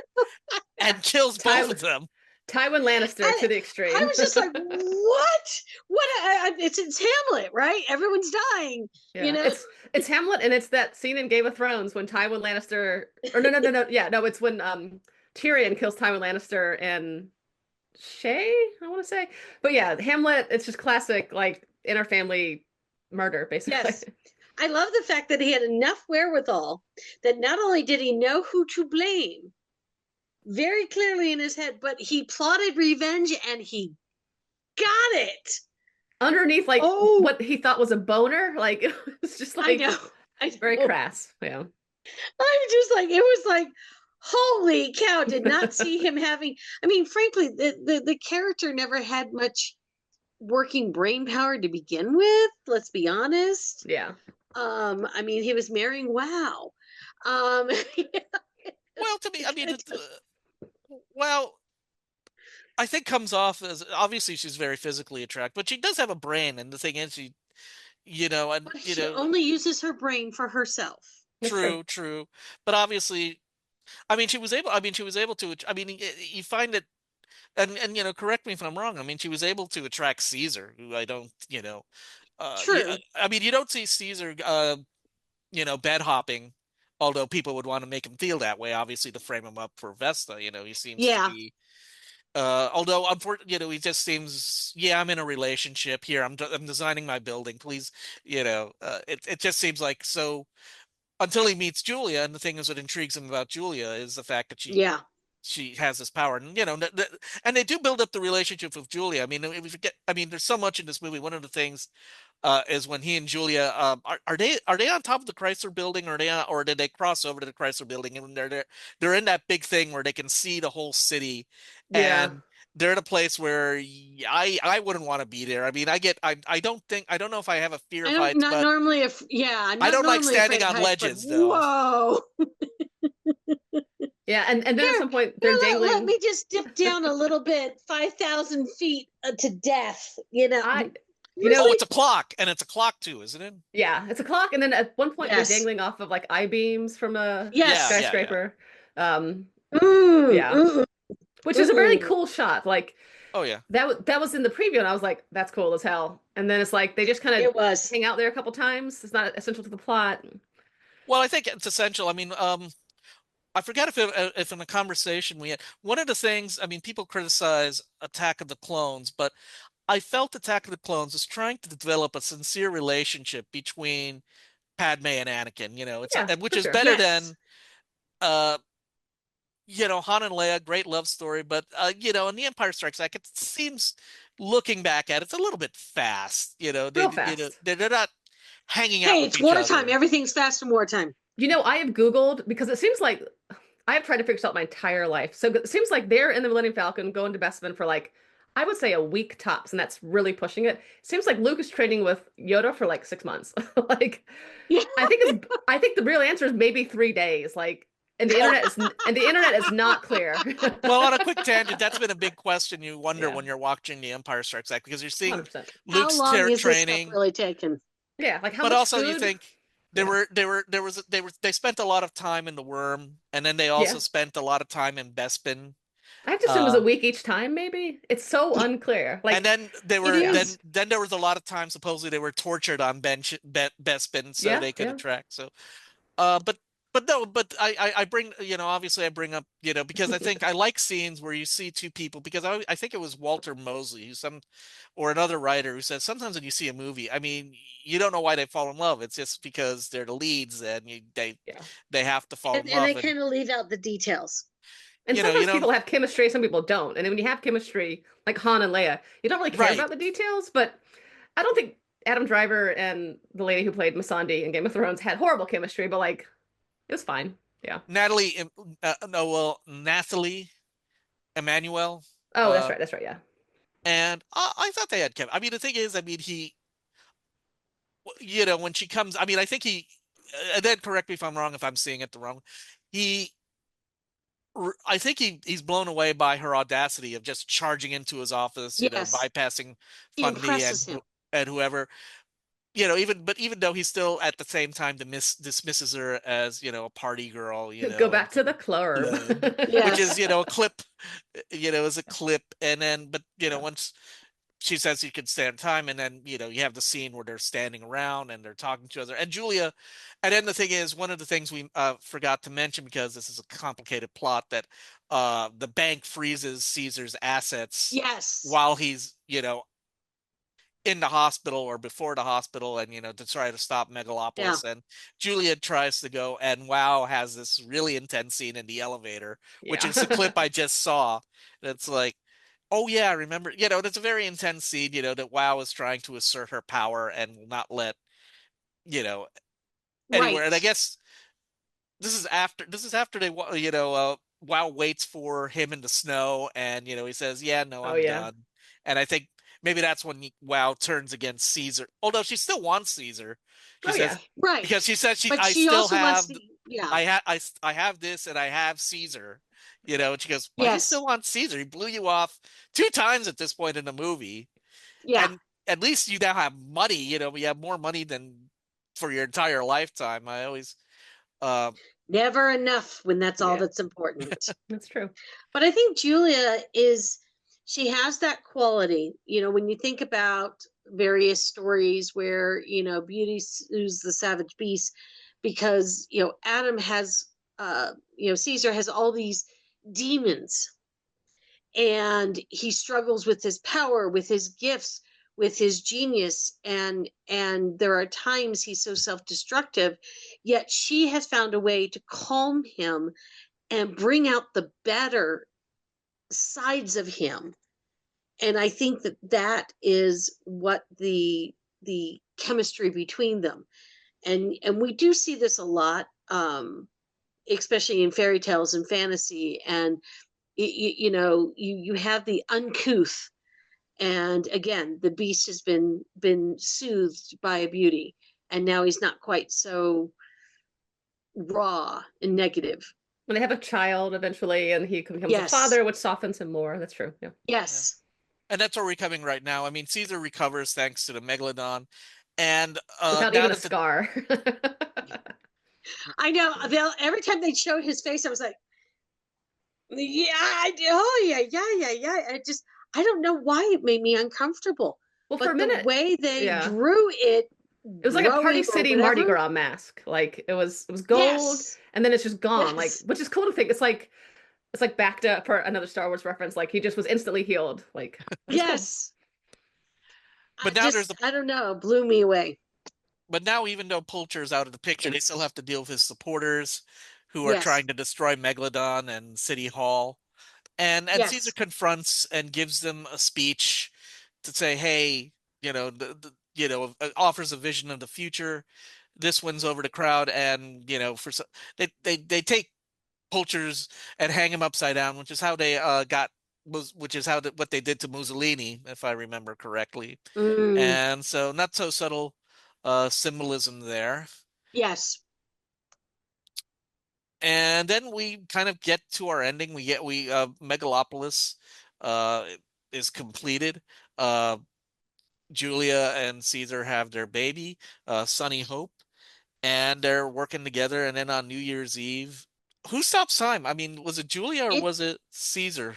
and kills both of them. Tywin Lannister to the extreme. I was just like, what? It's Hamlet, right? Everyone's dying. Yeah. It's Hamlet, and it's that scene in Game of Thrones when Tywin Lannister, or no, it's when Tyrion kills Tywin Lannister and Shay, I want to say. But yeah, Hamlet, it's just classic, like, inter-family murder, basically. Yes. I love the fact that he had enough wherewithal that not only did he know who to blame very clearly in his head, but he plotted revenge and he got it. Underneath, like, what he thought was a boner. Like, it was just like, I know. Very crass. Yeah. I'm just like, it was like, holy cow, did not see him having, I mean, frankly, the character never had much working brain power to begin with. Let's be honest. Yeah. I mean, he was marrying Wow. Well, to me, I mean, I think comes off as, obviously she's very physically attractive, but she does have a brain, and the thing is, she only uses her brain for herself. True. But obviously, I mean, she was able to, I mean, you find it, and correct me if I'm wrong. I mean, she was able to attract Caesar, who I don't, True. I mean, you don't see Caesar, bed hopping, although people would want to make him feel that way, obviously, to frame him up for Vesta. He seems to be, although unfortunately, he just seems, I'm in a relationship here. I'm designing my building, please. It just seems like so. Until he meets Julia, and the thing is, what intrigues him about Julia is the fact that she has this power, and and they do build up the relationship with Julia. I mean, if we forget, I mean, there's so much in this movie. One of the things is when he and Julia are they on top of the Chrysler Building, or did they cross over to the Chrysler Building, and they're in that big thing where they can see the whole city, and they're at a place where I wouldn't want to be there. I mean, I don't know if I have a fear of heights, but normally I don't like standing on ledges, though. Whoa. Yeah, and then at some point they're dangling. Let me just dip down a little bit, 5,000 feet to death. It's a clock, and it's a clock too, isn't it? Yeah, it's a clock, and then at one point they're dangling off of like I-beams from a skyscraper. Which is a really cool shot. Like, oh yeah, that was in the preview, and I was like, that's cool as hell. And then it's like they just kind of hang out there a couple times. It's not essential to the plot. Well, I think it's essential. I mean, I forgot if in a conversation we had, one of the things, I mean, people criticize Attack of the Clones, but I felt Attack of the Clones was trying to develop a sincere relationship between Padme and Anakin, which is better than Han and Leia, great love story, but in The Empire Strikes Back, it seems, looking back at it, it's a little bit fast. Real fast. They're not hanging out Hey, with it's each wartime. other. Everything's fast in wartime. I have Googled, because it seems like I have tried to figure this out my entire life. So it seems like they're in the Millennium Falcon going to Bespin for like, I would say a week tops, and that's really pushing it. Seems like Luke is training with Yoda for like 6 months. Like, Yeah. I think the real answer is maybe 3 days. Like, and the internet is not clear. Well, on a quick tangent, that's been a big question you wonder Yeah. when you're watching The Empire Strikes Back, because you're seeing 100%. Luke's How long is this training, stuff really taken? Yeah, like how but much also food? you think they spent a lot of time in the Worm, and then they also spent a lot of time in Bespin. I have to assume it was a week each time, maybe. It's so unclear. Like, and then they were then there was a lot of time supposedly they were tortured on Bespin so they could attract. So, but I bring obviously I bring up because I think I like scenes where you see two people, because I think it was Walter Mosley or another writer who says sometimes when you see a movie, I mean, you don't know why they fall in love. It's just because they're the leads and they have to fall in love. And they kind of leave out the details. And sometimes people have chemistry, some people don't. And then when you have chemistry, like Han and Leia, you don't really care about the details. But I don't think Adam Driver and the lady who played Missandei in Game of Thrones had horrible chemistry, but like, it was fine. Yeah. Nathalie Emmanuel. Oh, that's right. Yeah. And I thought they had chemistry. I mean, the thing is, when she comes, I mean, I think and then correct me if I'm wrong, if I'm seeing it the wrong. I think he's blown away by her audacity of just charging into his office, bypassing Fundy and whoever, even though he still at the same time dismisses her as, a party girl, go back to the club, which is, a clip, is a clip. And then, but, once she says you can stand time, and then you have the scene where they're standing around and they're talking to each other, and Julia. And then the thing is, one of the things we forgot to mention, because this is a complicated plot, that the bank freezes Caesar's assets while he's in the hospital or before the hospital, and to try to stop Megalopolis. And Julia tries to go, and Wow has this really intense scene in the elevator, which is the clip I just saw. And it's like, oh yeah, I remember. It's a very intense scene. That Wow is trying to assert her power and will not let anywhere. Right. And I guess this is after they Wow waits for him in the snow, and he says, "Yeah, no, I'm done." And I think maybe that's when Wow turns against Caesar. Although she still wants Caesar. She says, right, because she says I have this and I have Caesar. And she goes, why do you still want Caesar? He blew you off 2 times at this point in the movie. Yeah. And at least you now have money, you have more money than for your entire lifetime. I always never enough when that's all that's important. That's true. But I think Julia she has that quality, when you think about various stories where, Beauty sues the savage beast because, Adam has, Caesar has all these demons, and he struggles with his power, with his gifts, with his genius, and there are times he's so self-destructive, yet she has found a way to calm him and bring out the better sides of him. And I think that is what the chemistry between them, and we do see this a lot, especially in fairy tales and fantasy. And you have the uncouth, and again, the beast has been soothed by a beauty, and now he's not quite so raw and negative. When they have a child eventually, and he becomes a father, which softens him more. That's true. Yeah. Yes. And that's where we're coming right now. I mean, Caesar recovers thanks to the Megalodon, and without even a scar. I know. Every time they showed his face, I was like, yeah, I don't know why it made me uncomfortable. Well, but for a minute, the way they drew it was like a Party City Mardi Gras mask. Like it was gold, and then it's just gone. Like, which is cool to think. It's like backed up for another Star Wars reference. Like he just was instantly healed. Like yes. Cool. But now I don't know, blew me away. But now, even though Pulcher's out of the picture, they still have to deal with his supporters. who are Yes. trying to destroy Megalodon and City Hall. And Caesar Yes. confronts and gives them a speech to say, hey, offers a vision of the future. This wins over the crowd, and they take Pulchers and hang him upside down, which is how they what they did to Mussolini, if I remember correctly. Mm. And so, not so subtle symbolism there. Yes. And then we kind of get to our ending. Megalopolis is completed. Julia and Caesar have their baby, Sunny Hope, and they're working together. And then on New Year's Eve, who stops time? I mean, was it Julia or was it Caesar?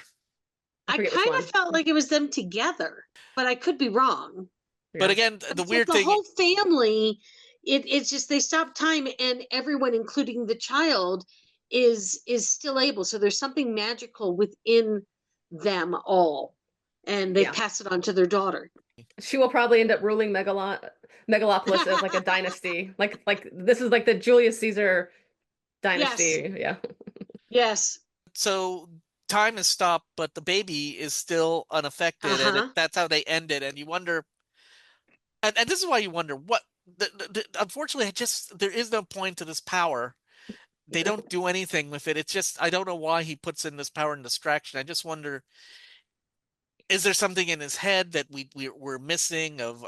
I kind of felt like it was them together, but I could be wrong. But again, the weird the thing, whole family, it's just they stop time, and everyone, including the child, is still able. So there's something magical within them all, and they pass it on to their daughter. She will probably end up ruling Megalopolis as like a dynasty. Like this is like the Julius Caesar dynasty. Yes. Yeah. Yes. So time is stopped, but the baby is still unaffected, and that's how they end it. And you wonder, and this is why you wonder what. Unfortunately, there is no point to this power. They don't do anything with it. It's just I don't know why he puts in this power and distraction. I just wonder, is there something in his head that we're missing of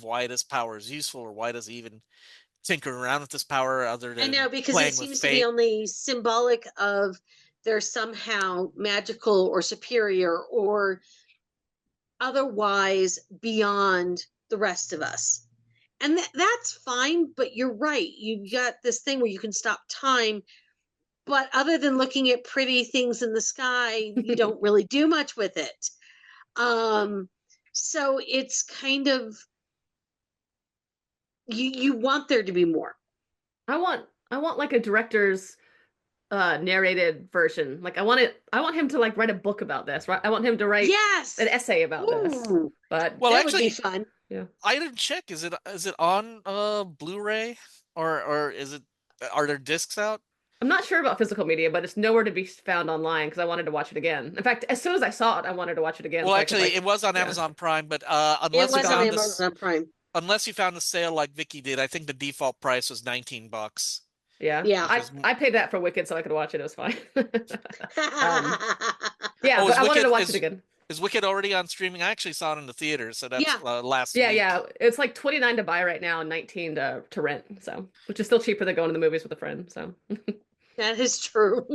why this power is useful, or why does he even tinker around with this power other than I know, because playing it seems with to fate? be only symbolic of they're somehow magical or superior or otherwise beyond the rest of us. And that's fine, but you're right. You got this thing where you can stop time, but other than looking at pretty things in the sky, you don't really do much with it. So it's kind of you want there to be more. I want like a director's narrated version. Like I want him to like write a book about this, right? I want him to write an essay about this. But well, that actually, would be fun. Yeah. I didn't check. Is it on Blu-ray or are there discs out? I'm not sure about physical media, but it's nowhere to be found online because I wanted to watch it again. In fact, as soon as I saw it, I wanted to watch it again. Well, so actually, it was on Amazon Prime, but unless it was on Amazon Prime. Unless you found the sale like Vicky did, I think the default price was $19. Yeah. I paid that for Wicked so I could watch it. It was fine. Yeah, but I wanted to watch it again. Is Wicked already on streaming? I actually saw it in the theater, so that's last week. Yeah. It's like $29 to buy right now and $19 to rent, so which is still cheaper than going to the movies with a friend. So that is true.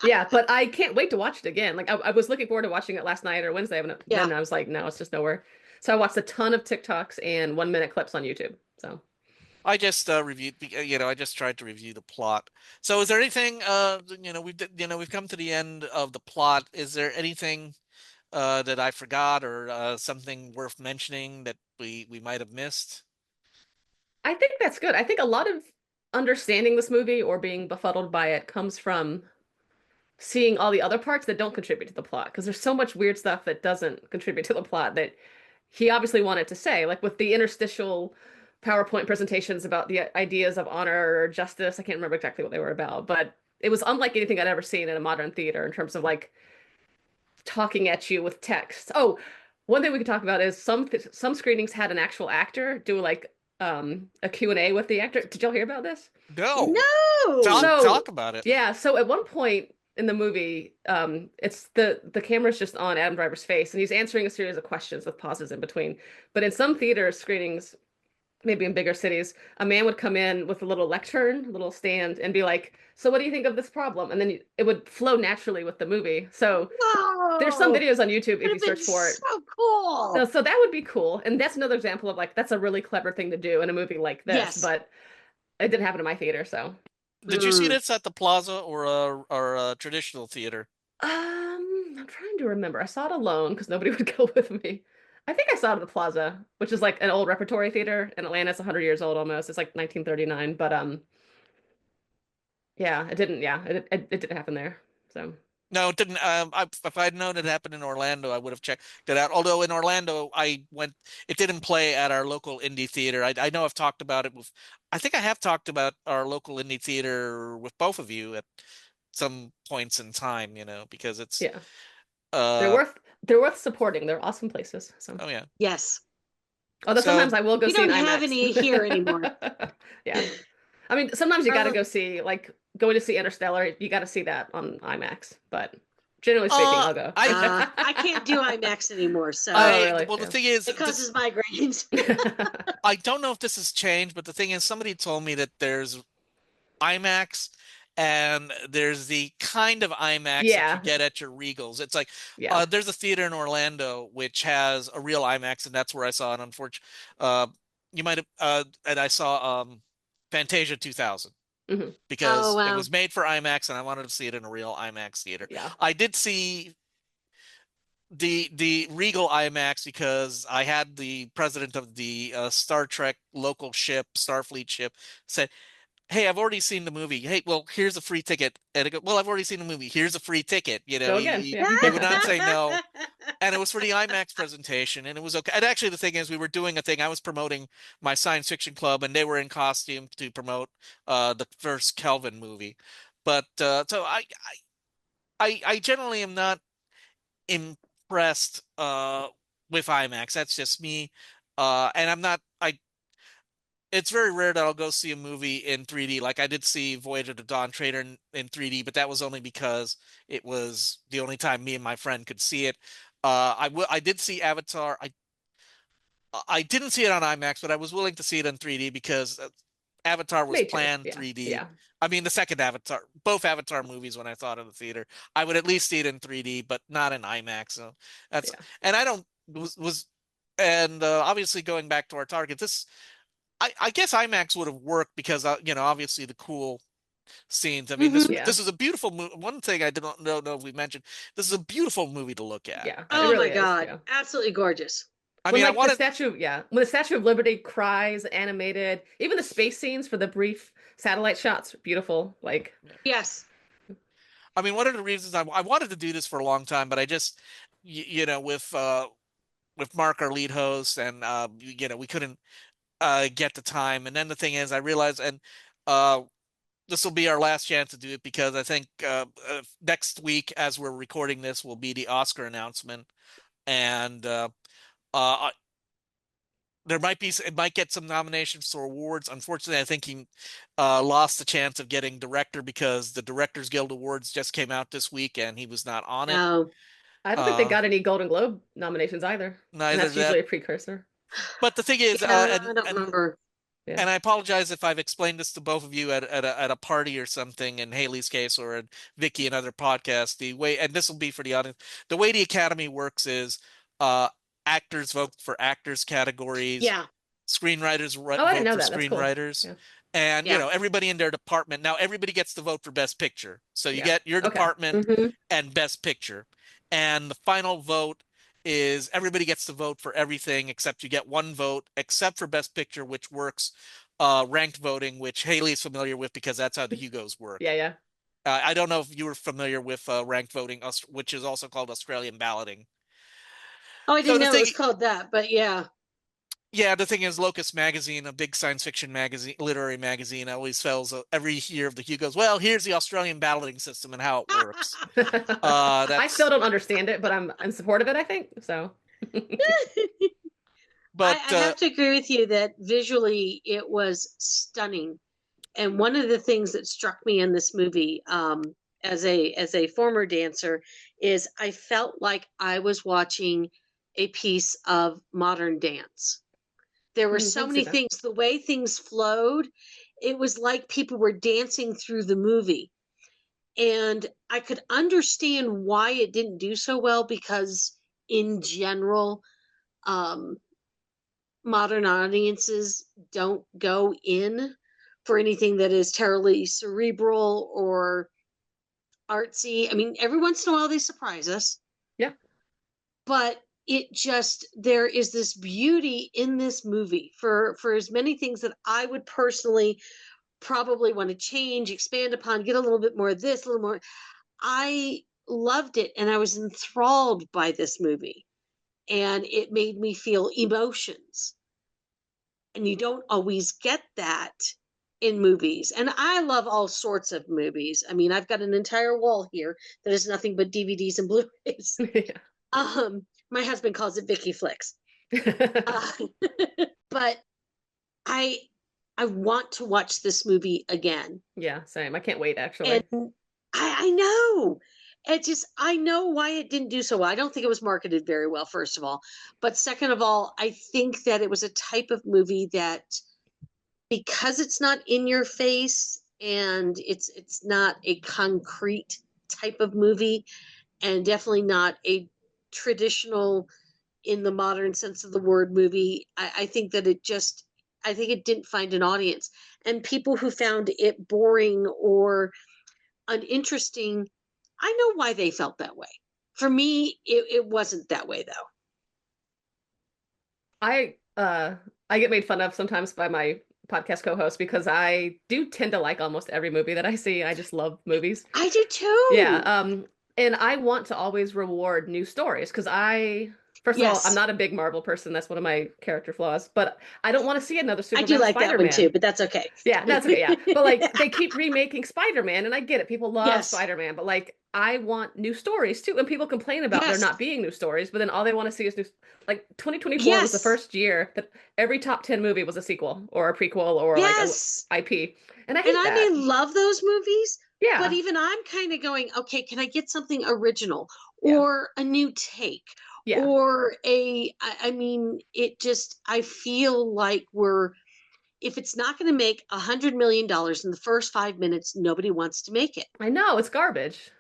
Yeah, but I can't wait to watch it again. Like I was looking forward to watching it last night or Wednesday, and then I was like, no, it's just nowhere. So I watched a ton of TikToks and 1-minute clips on YouTube. So I just reviewed, I just tried to review the plot. So is there anything, we've come to the end of the plot. Is there anything that I forgot or something worth mentioning that we might have missed? I think that's good. I think a lot of understanding this movie or being befuddled by it comes from seeing all the other parts that don't contribute to the plot, because there's so much weird stuff that doesn't contribute to the plot that he obviously wanted to say, like with the interstitial PowerPoint presentations about the ideas of honor or justice. I can't remember exactly what they were about, but it was unlike anything I'd ever seen in a modern theater in terms of like talking at you with text. Oh, one thing we could talk about is some screenings had an actual actor do like a Q&A with the actor. Did y'all hear about this? No. Talk about it. Yeah, so at one point in the movie, it's the camera's just on Adam Driver's face and he's answering a series of questions with pauses in between. But in some theater screenings, maybe in bigger cities, a man would come in with a little lectern, a little stand, and be like, so what do you think of this problem? And then it would flow naturally with the movie. So there's some videos on YouTube if you search for it. So cool. So that would be cool. And that's another example of like, that's a really clever thing to do in a movie like this, but it didn't happen in my theater, so. Did you see this at the Plaza or a traditional theater? I'm trying to remember. I saw it alone because nobody would go with me. I think I saw it at the Plaza, which is like an old repertory theater in Atlanta. It's 100 years old almost. It's like 1939, but yeah, it didn't. Yeah, it didn't happen there. So No, it didn't. If I'd known it happened in Orlando, I would have checked it out. Although in Orlando, it didn't play at our local indie theater. I know I've talked about it with, I think I have talked about our local indie theater with both of you at some points in time, because it's, Yeah. uh, They're worth supporting. They're awesome places. So oh yeah. Yes. although So sometimes I will go We see an don't have IMAX. any here anymore. Yeah. I mean, sometimes you got to Um, go see, like, going to see Interstellar, you got to see that on IMAX. But generally speaking, I'll go. I can't do IMAX anymore, so Oh, really? Well, the Yeah. thing is, it causes migraines. I don't know if this has changed, but the thing is, somebody told me that there's IMAX and there's the kind of IMAX that you Yeah. get at your Regals. It's like, Yeah. there's a theater in Orlando which has a real IMAX, and that's where I saw it. Unfortunately, you might have, and I saw Fantasia 2000 Hmm. Oh, because it wow. was made for IMAX, and I wanted to see it in a real IMAX theater. Yeah. I did see the Regal IMAX because I had the president of the Star Trek local ship, Starfleet ship, said, "Hey, I've already seen the movie. Hey, well, here's a free ticket." And I go, "Well, I've already seen the movie. Here's a free ticket." Go again. Yeah. He would not say no. And it was for the IMAX presentation, and it was okay. And actually, the thing is, we were doing a thing. I was promoting my science fiction club, and they were in costume to promote the first Kelvin movie. But so I generally am not impressed with IMAX. That's just me. And I'm not. It's very rare that I'll go see a movie in 3D. Like I did see Voyage of the Dawn Treader in 3D, but that was only because it was the only time me and my friend could see it. I did see Avatar. I didn't see it on IMAX, but I was willing to see it in 3D because Avatar was Me too. planned Yeah. 3D. Yeah. I mean, the second Avatar, both Avatar movies, when I thought of the theater, I would at least see it in 3D, but not in IMAX. So that's, Yeah. and I don't, and obviously going back to our target, I guess IMAX would have worked because, obviously the cool scenes. I mean, Mhm. Yeah. this is a beautiful movie. One thing I don't know if we mentioned, this is a beautiful movie to look at. Yeah. I It Oh mean, my really is. God. Yeah. Absolutely gorgeous. I When mean, I like the wanted, statue, yeah, when the Statue of Liberty cries, animated, even the space scenes for the brief satellite shots, beautiful. Like, Yes. I mean, one of the reasons I wanted to do this for a long time, but I just, with Mark, our lead host, and we couldn't get the time. And then the thing is, I realized, and uh, this will be our last chance to do it because I think next week, as we're recording this, will be the Oscar announcement, and uh, it might get some nominations for awards. Unfortunately, I think he lost the chance of getting director because the Directors Guild Awards just came out this week and he was not on it. Oh. I don't think they Uh, got any Golden Globe nominations either, and Neither that's that. usually a precursor. But the thing is, Yeah, I don't remember. Yeah. and I apologize if I've explained this to both of you at a party or something, in Haley's case or in Vicky and other podcasts. The way, and this will be for the audience, the way the Academy works is uh, actors vote for actors categories, Yeah. screenwriters Oh, I didn't vote know for that. That's cool. screenwriters, Yeah. and Yeah. everybody in their department. Now everybody gets to vote for Best Picture. So you Yeah. get your Okay. department Hmm. and Best Picture, and the final vote is everybody gets to vote for everything except you get one vote except for Best Picture, which works ranked voting, which Haley is familiar with because that's how the Hugos work. Yeah. Yeah. I don't know if you were familiar with ranked voting, which is also called Australian balloting. Oh, I So didn't the know it thing, was called that, but yeah. yeah, the thing is, Locus Magazine, a big science fiction magazine, literary magazine, always tells every year of the Hugos, well, here's the Australian balloting system and how it works. I still That's, don't understand it, but I'm in support of it, I think. So, but I have to agree with you that visually it was stunning. And one of the things that struck me in this movie, as a former dancer, is I felt like I was watching a piece of modern dance. There were I so can see many that. things, the way things flowed, it was like people were dancing through the movie. And I could understand why it didn't do so well because, in general, um, modern audiences don't go in for anything that is terribly cerebral or artsy. I mean, every once in a while they surprise us, Yeah. but there is this beauty in this movie for as many things that I would personally probably want to change, expand upon, get a little bit more of this, a little more. I loved it, and I was enthralled by this movie, and it made me feel emotions. And you don't always get that in movies. And I love all sorts of movies. I mean, I've got an entire wall here that is nothing but DVDs and Blu-rays. My husband calls it Vicky Flicks. But I want to watch this movie again. Yeah, same. I can't wait, actually. And I know. I know why it didn't do so well. I don't think it was marketed very well, first of all. But second of all, I think that it was a type of movie that, because it's not in your face and it's not a concrete type of movie, and definitely not a traditional, in the modern sense of the word, movie, I think that I think it didn't find an audience. And people who found it boring or uninteresting, I know why they felt that way. For me, it wasn't that way, though. I get made fun of sometimes by my podcast co-host because I do tend to like almost every movie that I see. I just love movies. I do too. Yeah. And I want to always reward new stories because first of all, I'm not a big Marvel person. That's one of my character flaws. But I don't want to see another Superman. I do like Spider-Man. that one too, but that's okay. Yeah, that's okay. Yeah, but like they keep remaking Spider-Man, and I get it. People love Spider-Man, but like I want new stories too. And people complain about there not being new stories, but then all they want to see is new. Like 2024 was the first year that every top 10 movie was a sequel or a prequel or like a IP, and I hate that. I may love those movies. Yeah, but even I'm kind of going, okay, can I get something original or a new take? Yeah. Or I mean, I feel like if it's not going to make $100 million in the first 5 minutes, nobody wants to make it. I know, it's garbage.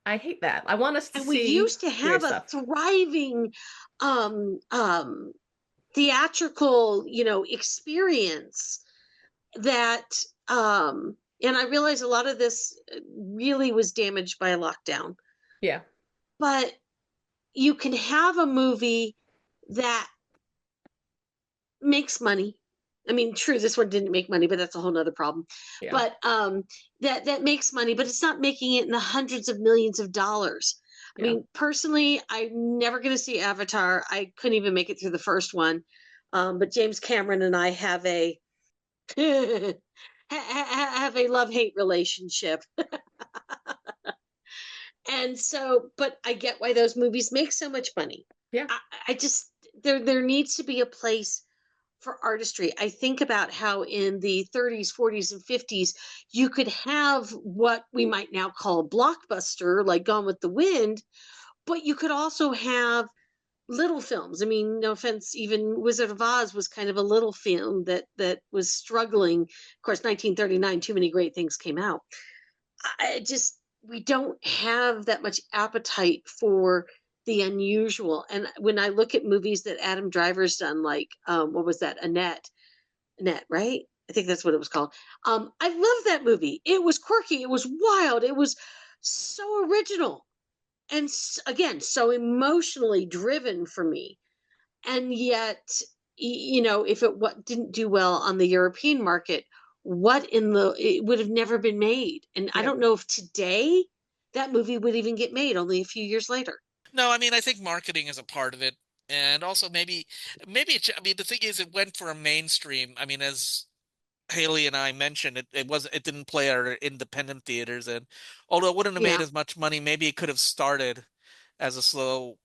I hate that. I want us to see. We used to have a thriving, theatrical, experience that, and I realize a lot of this really was damaged by a lockdown. Yeah. But you can have a movie that makes money. I mean, true, this one didn't make money, but that's a whole nother problem. Yeah. But that makes money, but it's not making it in the hundreds of millions of dollars. Yeah. I mean, personally, I'm never going to see Avatar. I couldn't even make it through the first one. But James Cameron and I have a have a love-hate relationship. And so, but I get why those movies make so much money. Yeah. I just, there needs to be a place for artistry. I think about how in the 30s, 40s, and 50s, you could have what we might now call a blockbuster, like Gone with the Wind, but you could also have little films. I mean, no offense, even Wizard of Oz was kind of a little film that was struggling. Of course, 1939, too many great things came out. We don't have that much appetite for the unusual. And when I look at movies that Adam Driver's done, like, what was that? Annette, right? I think that's what it was called. I love that movie. It was quirky. It was wild. It was so original. And again, so emotionally driven for me. And yet, if it didn't do well on the European market, it would have never been made. And I don't know if today that movie would even get made only a few years later. No, I mean, I think marketing is a part of it. And also maybe the thing is, it went for a mainstream. I mean, as Haley and I mentioned, it didn't play at our independent theaters. And although it wouldn't have made as much money, maybe it could have started as a slow,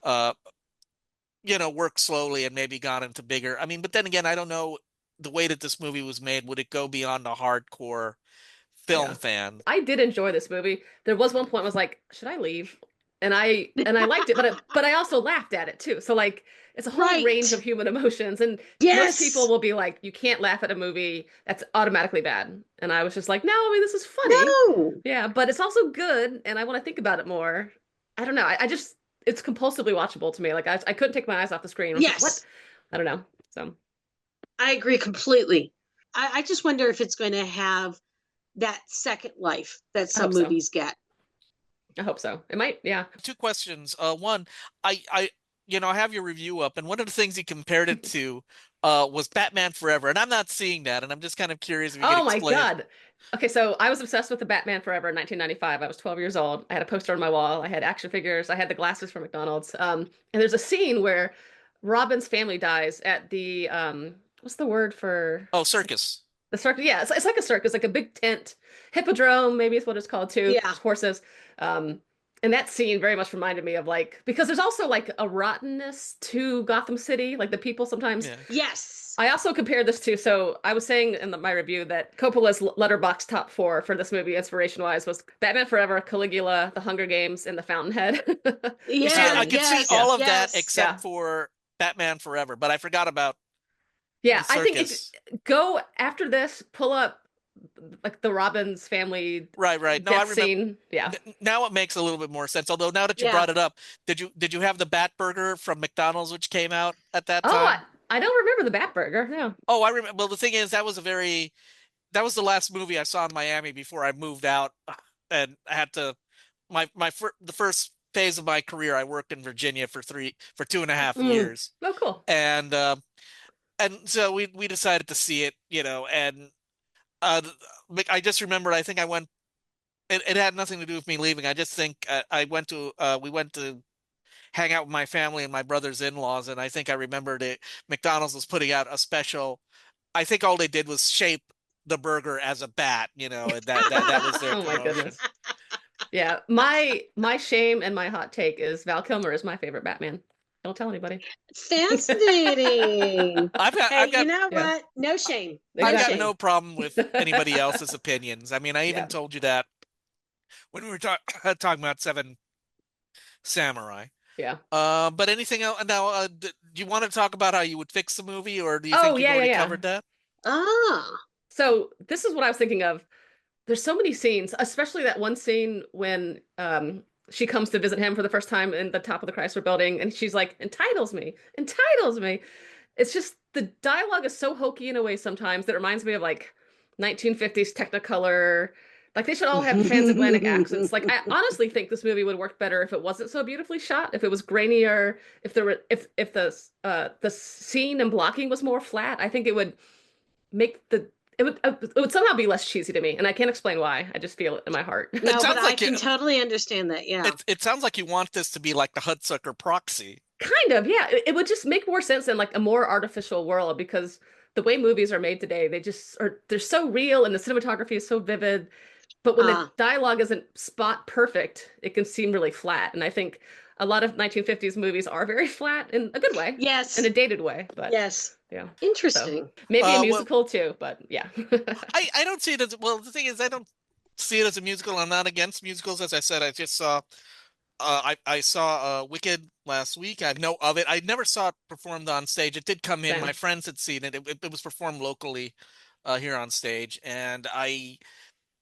work slowly and maybe got into bigger. I mean, but then again, I don't know the way that this movie was made. Would it go beyond a hardcore film fan? I did enjoy this movie. There was one point I was like, should I leave? And I liked it, but I also laughed at it too. So like, it's a whole range of human emotions. And most people will be like, you can't laugh at a movie that's automatically bad. And I was just like, no, I mean, this is funny. No. Yeah, but it's also good. And I want to think about it more. I don't know. It's compulsively watchable to me. Like I couldn't take my eyes off the screen. Yes. Like, what? I don't know. So I agree completely. I just wonder if it's going to have that second life that some movies get. I hope so. It might, yeah. 2 questions. One, I have your review up, and one of the things you compared it to was Batman Forever, and I'm not seeing that, and I'm just kind of curious if you can explain. Oh my God. Okay, so I was obsessed with the Batman Forever in 1995. I was 12 years old. I had a poster on my wall. I had action figures. I had the glasses from McDonald's. And there's a scene where Robin's family dies at the what's the word for Circus. the circus? Yeah, it's like a circus, like a big tent, hippodrome, maybe is what it's called too. Yeah. Horses. And that scene very much reminded me of because there's also like a rottenness to Gotham City, like the people sometimes. Yeah. Yes. I also compared this to, so I was saying in my review that Coppola's letterbox top 4 for this movie, inspiration-wise, was Batman Forever, Caligula, The Hunger Games, and The Fountainhead. Yeah, I could see all of that except for Batman Forever, but I forgot about I think if go after this, pull up like the Robbins family right. No, I remember. Scene. Yeah. Now it makes a little bit more sense. Although now that you brought it up, did you have the Bat Burger from McDonald's, which came out at that time? I don't remember the Bat Burger. No. Oh, I remember. Well, the thing is, that was the last movie I saw in Miami before I moved out, and I had to the first phase of my career. I worked in Virginia for 2.5 years. Oh, cool. And so we decided to see it, and I just remembered. I think I went. It had nothing to do with me leaving. I just think we went to hang out with my family and my brother's in-laws, and I think I remembered it. McDonald's was putting out a special. I think all they did was shape the burger as a bat, and that was their oh my promotion. Goodness. Yeah, my shame and my hot take is Val Kilmer is my favorite Batman. Don't tell anybody. Fascinating. I've got, you know what? No shame. I've got no problem with anybody else's opinions. I mean, I even told you that when we were talking about Seven Samurai. Yeah. But anything else? Now, do you want to talk about how you would fix the movie, or do you think you've already covered that? So this is what I was thinking of. There's so many scenes, especially that one scene when she comes to visit him for the first time in the top of the Chrysler Building, and she's like, entitles me. It's just the dialogue is so hokey in a way sometimes that reminds me of like 1950s Technicolor. Like they should all have transatlantic accents. Like I honestly think this movie would work better if it wasn't so beautifully shot, if it was grainier, if the scene and blocking was more flat. I think it would make it would somehow be less cheesy to me, and I can't explain why. I just feel it in my heart. No, but I can totally understand that. Yeah, it sounds like you want this to be like the Hudsucker Proxy. Kind of, yeah. It would just make more sense in like a more artificial world, because the way movies are made today, they're so real and the cinematography is so vivid. But when the dialogue isn't spot perfect, it can seem really flat. And I think a lot of 1950s movies are very flat in a good way. Yes. In a dated way. But yes. Yeah. Interesting. So, maybe a musical too, but yeah. I don't see it as, well, the thing is, I don't see it as a musical. I'm not against musicals. As I said, I just saw, I saw Wicked last week. I know of it. I never saw it performed on stage. It did come in. My friends had seen it. It was performed locally here on stage. And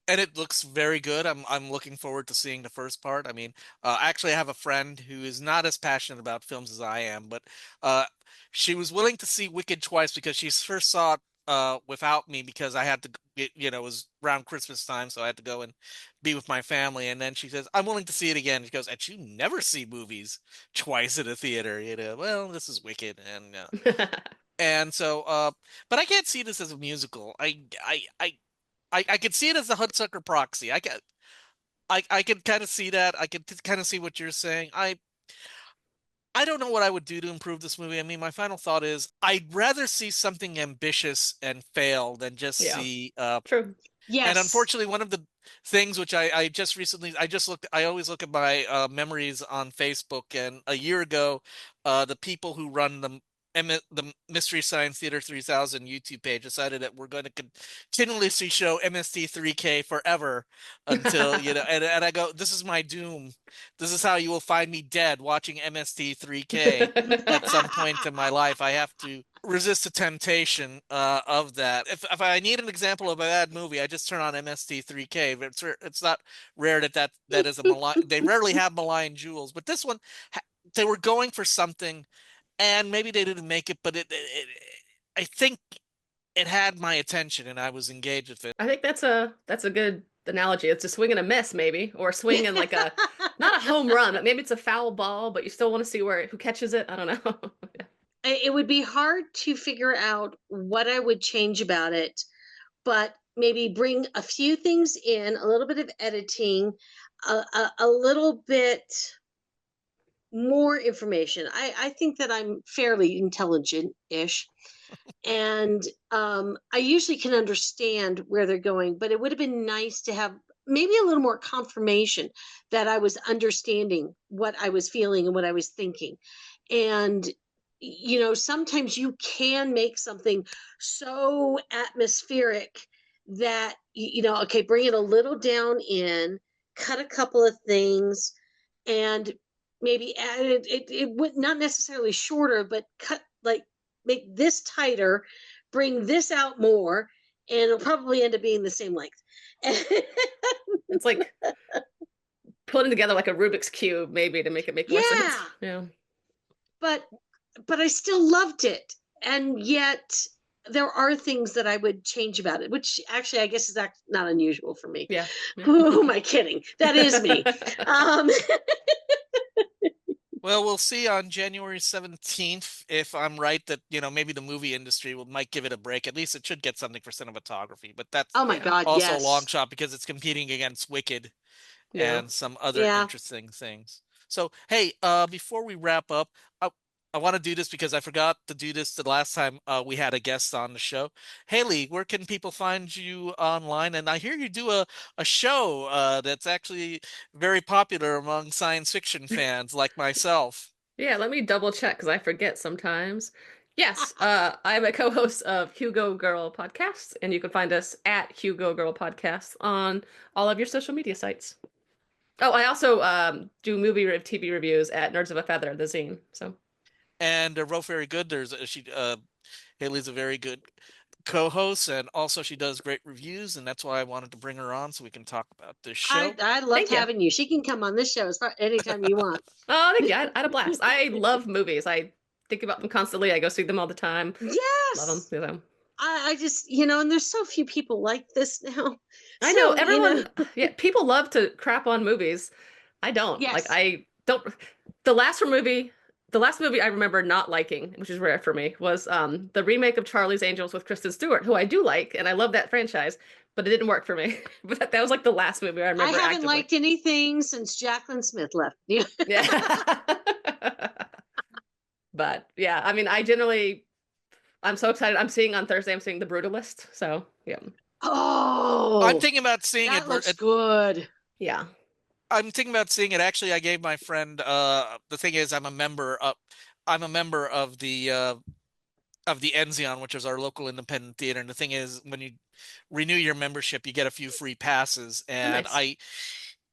it looks very good. I'm looking forward to seeing the first part. I mean, actually, I have a friend who is not as passionate about films as I am, but she was willing to see Wicked twice because she first saw it without me because I had to, it was around Christmas time, so I had to go and be with my family. And then she says, I'm willing to see it again. She goes, and you never see movies twice in a theater. Well, this is Wicked. And and so, but I can't see this as a musical. I could see it as the Hudsucker Proxy. I could kind of see that. I could kind of see what you're saying. I don't know what I would do to improve this movie. I mean, my final thought is I'd rather see something ambitious and fail than just see. True. Yes. And unfortunately, one of the things which I always look at my memories on Facebook, and a year ago, the people who run the Mystery Science Theater 3000 YouTube page decided that we're going to continuously show MST3K forever until, and I go, this is my doom. This is how you will find me dead, watching MST3K at some point in my life. I have to resist the temptation of that. If I need an example of a bad movie, I just turn on MST3K. It's not rare that is a malign. They rarely have malign jewels, but this one, they were going for something. And maybe they didn't make it, but I think it had my attention, and I was engaged with it. I think that's a good analogy. It's a swing and a miss, maybe, or a swing and like not a home run, but maybe it's a foul ball, but you still want to see who catches it. I don't know. It would be hard to figure out what I would change about it, but maybe bring a few things in, a little bit of editing, a little bit more information. I think that I'm fairly intelligent-ish, and I usually can understand where they're going, but it would have been nice to have maybe a little more confirmation that I was understanding what I was feeling and what I was thinking. And sometimes you can make something so atmospheric that okay, bring it a little down in, cut a couple of things, and maybe add it would not necessarily shorter, but cut, like, make this tighter, bring this out more, and it'll probably end up being the same length. It's like putting together like a Rubik's Cube, maybe, to make it make more sense. Yeah. But I still loved it. And yet there are things that I would change about it, which actually I guess is not unusual for me. Yeah. Who am I kidding? That is me. Well, we'll see on January 17th if I'm right that, maybe the movie industry might give it a break. At least it should get something for cinematography. But that's oh my God, also a long shot because it's competing against Wicked and some other interesting things. So, hey, before we wrap up, I want to do this because I forgot to do this the last time we had a guest on the show. Haley, where can people find you online? And I hear you do a show that's actually very popular among science fiction fans like myself. Yeah, let me double check because I forget sometimes. Yes, I'm a co-host of Hugo Girl Podcast, and you can find us at Hugo Girl Podcast on all of your social media sites. Oh, I also do movie TV reviews at Nerds of a Feather, the zine. So. And wrote very good. Haley's a very good co-host, and also she does great reviews, and that's why I wanted to bring her on so we can talk about this show. I loved having you. She can come on this show anytime you want. Oh, thank you. I had a blast. I love movies. I think about them constantly. I go see them all the time. Yes. Love them. I just, and there's so few people like this now. I know everyone. Yeah, people love to crap on movies. I don't. Yes. Like, I don't. The last movie I remember not liking, which is rare for me, was the remake of Charlie's Angels with Kristen Stewart, who I do like, and I love that franchise, but it didn't work for me. But that was like the last movie I remember. I haven't liked anything since Jacqueline Smith left. Yeah. But yeah, I mean, I'm so excited. I'm seeing on Thursday, I'm seeing The Brutalist. So yeah. Oh, I'm thinking about seeing that it. Looks good. Yeah. I'm thinking about seeing it. Actually, I gave my friend. The thing is, I'm a member of the Enzion, which is our local independent theater. And the thing is, when you renew your membership, you get a few free passes. And nice.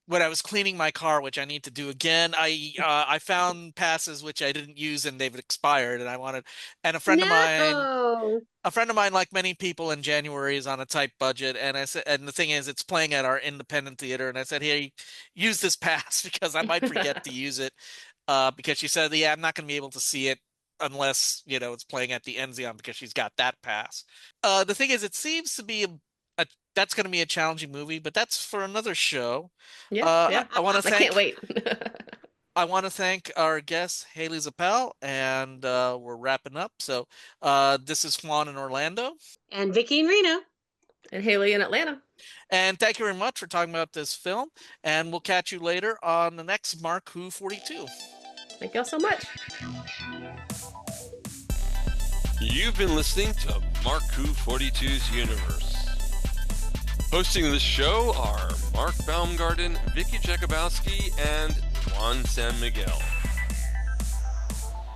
When I was cleaning my car, which I need to do again, I found passes which I didn't use and they've expired. And a friend of mine, like many people in January, is on a tight budget. And I said, and the thing is, it's playing at our independent theater. And I said, hey, use this pass because I might forget to use it. Because she said, yeah, I'm not going to be able to see it unless, it's playing at the Enzion because she's got that pass. The thing is, it seems to be that's going to be a challenging movie, but that's for another show. Yeah. I can't wait. I want to thank our guest, Haley Zapal, and we're wrapping up. So this is Juan in Orlando. And Vicky in Reno. And Haley in Atlanta. And thank you very much for talking about this film. And we'll catch you later on the next Mark Who 42. Thank y'all so much. You've been listening to Mark Who 42's Universe. Hosting the show are Mark Baumgarten, Vicky Jakubowski, and Juan Sanmiguel.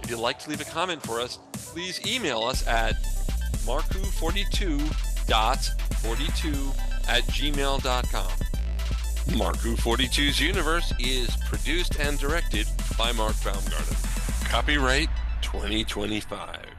If you'd like to leave a comment for us, please email us at markwho42.42@gmail.com. Mark Who 42's Universe is produced and directed by Mark Baumgarten. Copyright 2025.